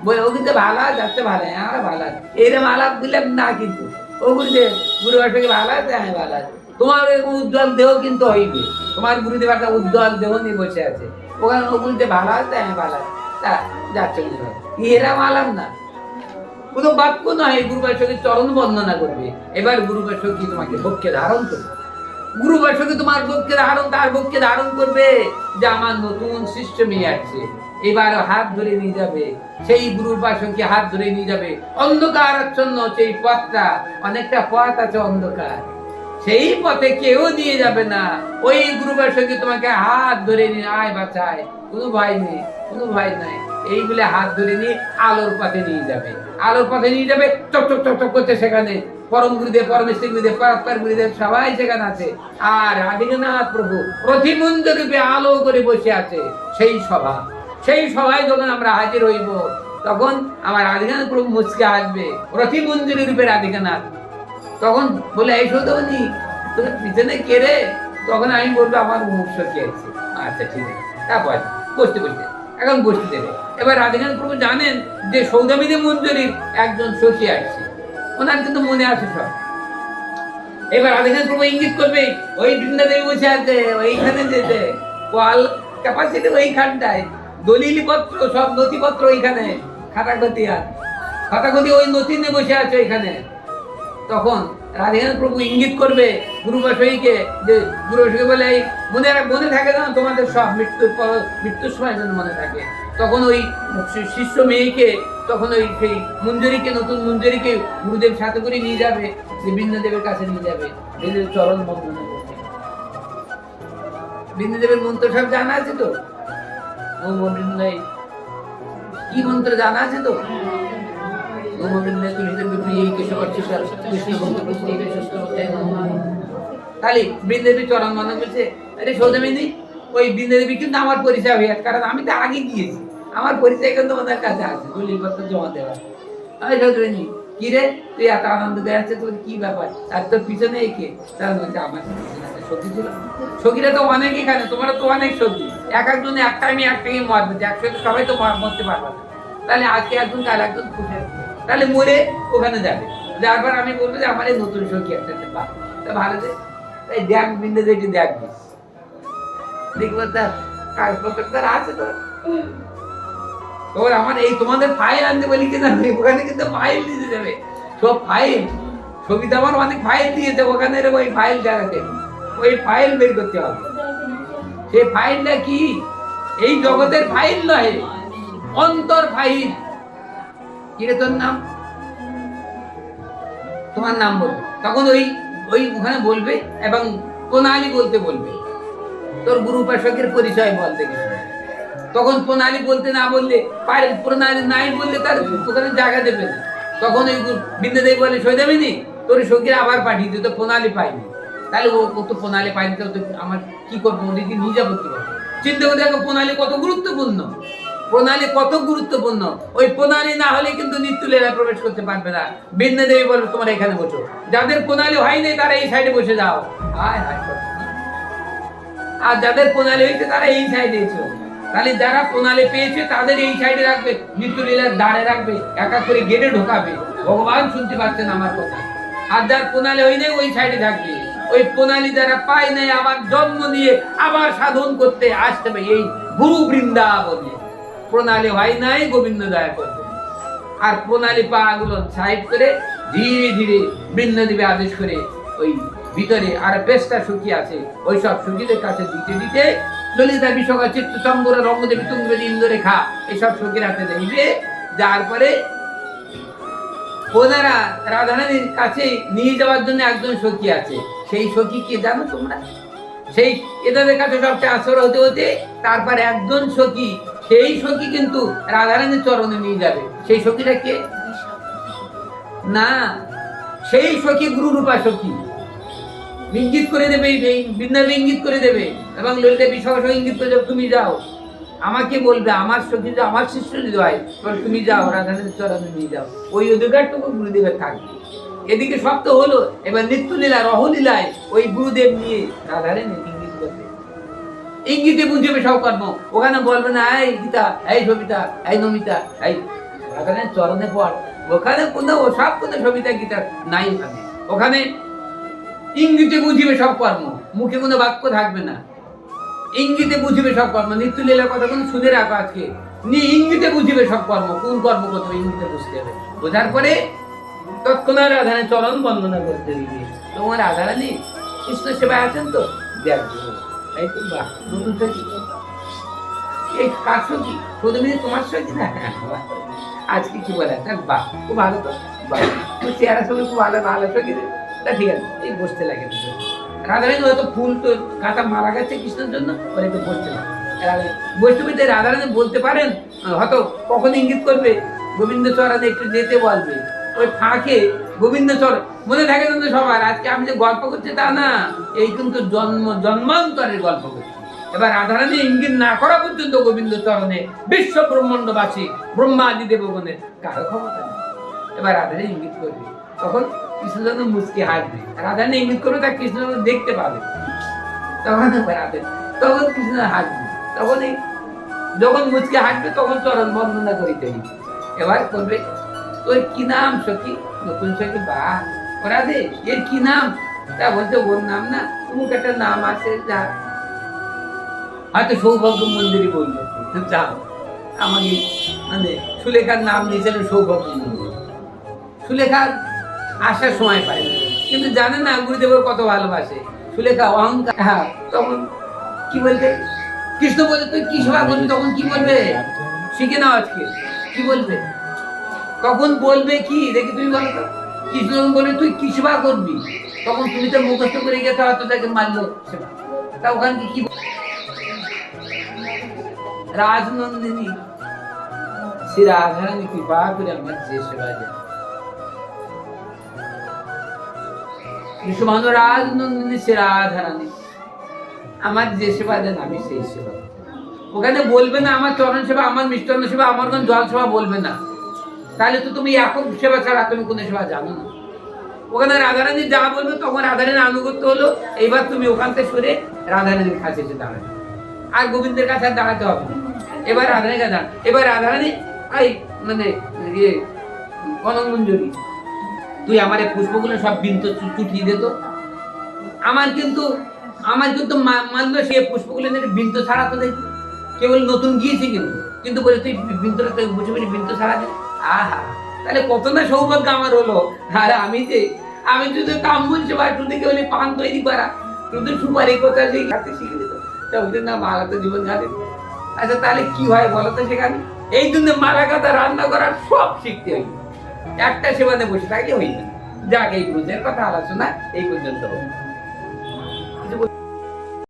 বলে ও কিন্তু ভালো আছে, যাচ্ছে ভালো, আমরা ভালো আছে, এইরকম আলাপ দিলাম না। কিন্তু ও গুরুদেব, গুরু সখী ভালো আছে, হ্যাঁ ভালো আছে। তোমার উজ্জ্বল দেহ কিন্তু হইবে। তোমার গুরুদেব একটা উজ্জ্বল দেহ নিয়ে বসে আছে, ওখানে ও গুরুদেব ভালো আছে, হ্যাঁ ভালো আছে, তা যাচ্ছে। এরা মালাম না, কোনো বাক্য নয়। গুরুবার সঙ্গে চরণ বন্দনা করবে। এবার গুরুবার সঙ্গে তোমাকে বক্ষে ধারণ করবে। গুরুবার সঙ্গে তোমার বক্ষে ধারণ, তার বক্ষে ধারণ করবে যে আমার নতুন শিষ্য মেয়ে আছে। এবার হাত ধরে নিয়ে যাবে, সেই গুরুর পাশে হাত ধরে নিয়ে যাবে। অন্ধকার আচ্ছন্ন সেই পথটা, অনেকটা পথ আছে অন্ধকার, সেই পথে কেউ নিয়ে যাবে না। ওই গুরুবার সঙ্গে তোমাকে হাত ধরে নিয়ে আয় বাঁচায়, কোনো ভয় নেই, কোনো ভয় নাই, এই বলে হাত ধরে নিয়ে আলোর পথে নিয়ে যাবে। আলোর পথে নিয়ে যাবে, চক চক চক চক করছে। সেখানে পরম গুরুদেব, পরমেশ্বর গুরুদেব, পরাৎপর গুরুদেব সবাই সেখানে আছে। আর আদিনাথ প্রভু প্রতিমঞ্জ রূপে আলো করে বসে আছে। সেই সভা, সেই সভায় যখন আমরা হাজির হইব, তখন আমার আদিনাথ প্রভু মুচকে আসবে, প্রতিমঞ্জুরি রূপে রাধিকানাথ। তখন বলে এই সৌদামিনী তোর পিছনে কে রে? তখন আমি বলবো আমার মুখ সখী আছে। আচ্ছা ঠিক আছে, তারপর বসতে বসতে এখন বসতে দেবে। এবার রাধিকানাথ প্রভু জানেন যে সৌদামিনী মঞ্জুরির একজন সখী আসছে, ওনার কিন্তু মনে আছে সব। এবার রাধিকানাথ প্রভু ইঙ্গিত করবে, ওই বৃন্দাদেবী বসে আছে, ওইখানে যেতে, কল ক্যাপাসিটি ওইখানটায়, দলিল পত্র সব নথিপত্র ওইখানে, খাতাখতি আর খাতাখতি ওই নথি নিয়ে বসে আছে ওইখানে। তখন রাধিকানাথ প্রভু ইঙ্গিত করবে গুরুবাসীকে, যে গুরুবাসীকে বলে এই মনে থাকে না তোমাদের সব মৃত্যুর সময় যেন মনে থাকে। তখন ওই শিষ্য মেয়েকে তখন ওই সেই মঞ্জুরিকে, নতুন মঞ্জুরিকে গুরুদেব সাথে করে নিয়ে যাবে, যে বিন্দ্রদেবের কাছে নিয়ে যাবে, বিন্দ্রদেব চরণ বন্দনা করবে। বিন্দ্রদেবের মন্ত্র সব জানা আছে তো? ওম বৃন্দায় কি মন্ত্র জানা আছে তো? ওম বৃন্দায় তুমি প্রিয় কেশব কৃষ্ণ মন্ত্র তাহলে বৃন্দাদেবী চরণ বন্দনা করছে। আরে সৌদামিনী, ওই বৃন্দাদেবী কিন্তু আমার পরিচয় হয়ে আছে, কারণ আমি তো আগে গিয়েছি, আমার পরিচয় কিন্তু ওদের কাছে আছে, দলিলপত্র জমা দেওয়া। আমি সৌদামিনী, কি রে তুই এত আনন্দ দেখাচ্ছে, তোর কি ব্যাপার? আর তোর পিছনে একে? তারা বলছে আমার সখী ছিল। সখীরা তো অনেক, এখানে তোমরা তো অনেক সখী, এক একজনে একটা আমি একটাকে মরবে, একসাথে সবাই তো মরতে পারবে না। তাহলে আজকে একজন কাল একজন খুশি, তাহলে মরে ওখানে যাবে, যারপর আমি বলবো যে আমার এই নতুন সখী একটা ভালো যে দেখ বৃন্দাদেবী দেখবি, দেখবো তার কাগজপত্র তার আছে তো। আমার এই তোমাদের ফাইল আনতে বলি কিনা, ওখানে কিন্তু ফাইল দিতে যাবে, সব ফাইল। সবিতা আমার অনেক ফাইল দিয়েছে, ওখানে ওই ফাইল দেখাতে, ওই ফাইল বের করতে হবে। সেই ফাইলটা কি এই জগতের ফাইল নয়, অন্তর ফাইল। কি রে তোর নাম? তোমার নাম বলবে, তখন ওই ওই ওখানে বলবে এবং প্রণালী বলতে বলবে, তোর গুরু উপাসকের পরিচয় বলতে গেলে। তখন প্রণালী বলতে না বললে, প্রণালী নাই বললে তার ওখানে জায়গা দেবে না। তখন ওই বিদ্যাদেবী বলে, সৌদামিনী তোর সখীরা আবার পাঠিয়ে দিত, প্রণালী পাইনি। তাহলে ও তো প্রণালী পাইনি, তো আমার কি করবো, ওদিকে নিয়ে যাবো কি? চিন্তা করে দেখো প্রণালী কত গুরুত্বপূর্ণ, প্রণালী কত গুরুত্বপূর্ণ। ওই প্রণালী না হলে কিন্তু নিত্য লীলায় প্রবেশ করতে পারবে না। বিদ্যাদেবী বলবে তোমরা এখানে বসো, যাদের প্রণালী হয়নি তারা এই সাইডে বসে যাও। হায় হায়, আর যাদের প্রণালী হয়েছে তারা এই সাইডে এসো। তাহলে যারা প্রণালী পেয়েছে তাদের এই সাইডে রাখবে, নিত্য লীলার দাঁড়ে রাখবে, একা করে গেটে ঢোকাবে, ভগবান শুনতে পাচ্ছেন আমার কথা। আর যার প্রণালী হয় নাই ওই সাইডে থাকবে। ওই প্রণালী যারা পায় নাই, আবার জন্ম নিয়ে আবার সাধন করতে আসতে হবে এই গুরু বৃন্দাবনে। প্রণালী হয় নাই, গোবিন্দ দয়া করবে। আর প্রণালী পা গুলো সাইড করে ধীরে ধীরে বৃন্দাদেবী আদেশ করে ওই ভিতরে আর বেশটা সুখী আছে, ওই সব সুখীদের কাছে দিতে দিতে ললিতা বিশাখা চিত্ত চম্বর রঙ্গদেবী তুঙ্গদেবী ইন্দ্ররেখা এইসব সুখীর হাতে দেবে। যার পরে ওনারা রাধারানীর কাছে নিয়ে যাওয়ার জন্য একজন সখী আছে। সেই সখী কে জানো তোমরা? সেই এদের কাছে সব ট্রান্সফার হতে হতে তারপর একজন সখী, সেই সখী কিন্তু রাধারানীর চরণে নিয়ে যাবে। সেই সখীটা কে? না, সেই সখী গুরুরূপা সখী। ইঙ্গিত করে দেবে, বৃন্দাবী ইঙ্গিত করে দেবে এবং ললিতা বিশাখা ইঙ্গিত করে দেবে, তুমি যাও, আমাকে বলবে আমার সখী, আমার শিষ্য যদি হয় তুমি যাও রাধারানীর চরণে নিয়ে যাও। ওই অধিকারটুকু গুরুদেবের থাকবে। এদিকে সব তো হলো, এবার নিত্যলীলা রহলীলায় ওই গুরুদেব নিয়ে রাধারানী ইঙ্গিত করবে, ইঙ্গিতে বুঝবে সব কর্ম। ওখানে বলবে না এই গীতা, এই সবিতা, এই নমিতা, এই রাধারানীর চরণে পড়। ওখানে কোনো সব কোনো সবিতা গীতা নাই। ওখানে ওখানে ইঙ্গিতে বুঝিবে সব কর্ম, মুখে কোনো বাক্য থাকবে না, ইঙ্গিতে বুঝিবে সব কর্ম। নিত্যলীলার কথা কোনো শুনে রাখো আজকে, ইঙ্গিতে বুঝিবে সব কর্ম, কোন কর্ম করতে হবে ইঙ্গিতে বুঝতে হবে। বোঝার পরে তৎক্ষণাৎ রাধারানী চরণ বন্দনা করতে দিবে। তোমার রাধারানী কৃষ্ণ সেবায় আছেন তো দেখবো, তাই তো বাহ, নতুন সখী। এই কার সখী? প্রথমে তোমার সখী না? আজকে কি বলে বাহ, খুব ভালো তো, বাহ চেহারা সঙ্গে খুব ভালো, ভালো সখী। তা ঠিক আছে, এই বসতে লাগে। রাধারানী হয়তো ফুল তো গাঁথা মারা গেছে কৃষ্ণের জন্য, বলে একটু বসতে লাগে। বৈষ্ণবীতে রাধারানী বলতে পারেন, হয়তো কখন ইঙ্গিত করবে গোবিন্দ চরণে একটু যেতে বলবে, ওই ফাঁকে গোবিন্দ চরণ মনে থাকে কিন্তু সবার। আজকে আমি যে গল্প করছি তা না, এই কিন্তু জন্মান্তরের গল্প করছি। এবার রাধারানী ইঙ্গিত না করা পর্যন্ত গোবিন্দ চরণে বিশ্ব ব্রহ্মাণ্ডবাসী ব্রহ্মাদি দেবগণের কারো ক্ষমতা নেই। এবার রাধারানী ইঙ্গিত করবে, তখন কৃষ্ণচন্দ্র মুচকে হাসবে। রাধারানী ইঙ্গিত করবে, তা কৃষ্ণচন্দ্র দেখতে পাবে, তখন তখন কৃষ্ণ হাসবে। তখন যখন মুচকে হাসবে তখন চরণ বন্দনা করিতে হইবে। এবার করবে, তোর কি নাম সখী? নতুন সখী, বা ওরা দে এর কি নাম? তা বলতে ওর নাম না, অমুক একটা নাম আছে, যা হয়তো সৌভাগ্য মন্দিরই বললো, যাও আমাকে মানে সুলেখার নাম দিয়েছিল সৌভাগ্য মন্দির। সুলেখার আসার সময় পায় না, কিন্তু জানে না গুরুদেবের কত ভালোবাসে। সুলেখা অহংকার, হ্যাঁ, তখন কি বলতে কৃষ্ণ বলে তুই কি সেবা করবি? তখন কি বলবে? শিখে নাও আজকে। কি বলবে? তখন বলবে কি দেখি তুমি বলো তো। কৃষ্ণ বলে তুই কি সেবা করবি, তখন তুমি তো মুখস্থ করে গেছো হয়তো তাকে মারলো সেবা। তা ওখানে কি রাজনন্দিনী শ্রী রাধারানী কৃপা করে আমার যে সেবা দেয়, বিশ্বমানব রাজনন্দিনী শ্রী রাধারানী আমার যে সেবা দেন আমি সেই সেবা। ওখানে বলবে না আমার চরণ সেবা, আমার মিষ্টান্ন সেবা, আমার কোন জল সেবা বলবে না। তাহলে তো তুমি একক সেবা ছাড়া তুমি কোন সেবা জানো না। ওখানে রাধারানী যা বলবে তখন রাধারানীর আনুগত্য হলো। এইবার তুমি ওখান থেকে সরে রাধারানীর কাছে এসে দাঁড়াবে, আর গোবিন্দের কাছে আর দাঁড়াতে হবে না। এবার রাধারানীর কাছে দাঁড়ান। এবার রাধারানী এই মানে ইয়ে কনকমঞ্জরি তুই আমার এই পুষ্পগুলো সব বিন্ত চুটিয়ে দিত। আমার কিন্তু মানলো সে পুষ্পগুলো বিন্ত ছাড়া তো দেখি কেবল নতুন গিয়েছি, কিন্তু বলে তুই বিন্তটা বুঝে বুঝে বিন্ত ছাড়া দে। আহা, তাহলে কত না সৌভাগ্য আমার হলো। আর আমি যদি কাম বলছি ভাই তুই দেখে বলি পান তৈরি করা, তুই সুপারি কোথায় সেই ঘাটে শিখে দিত, তা ওদের না মালা তো জীবন ঘাটে। আচ্ছা তাহলে কি হয় বলো তো সেখানে? এই জন্য মালা কথা রান্না করার সব শিখতে হয়, একটা সেবানে বসে থাকলে হইবে। যাক, এই ব্রজের কথা আলোচনা এই পর্যন্ত।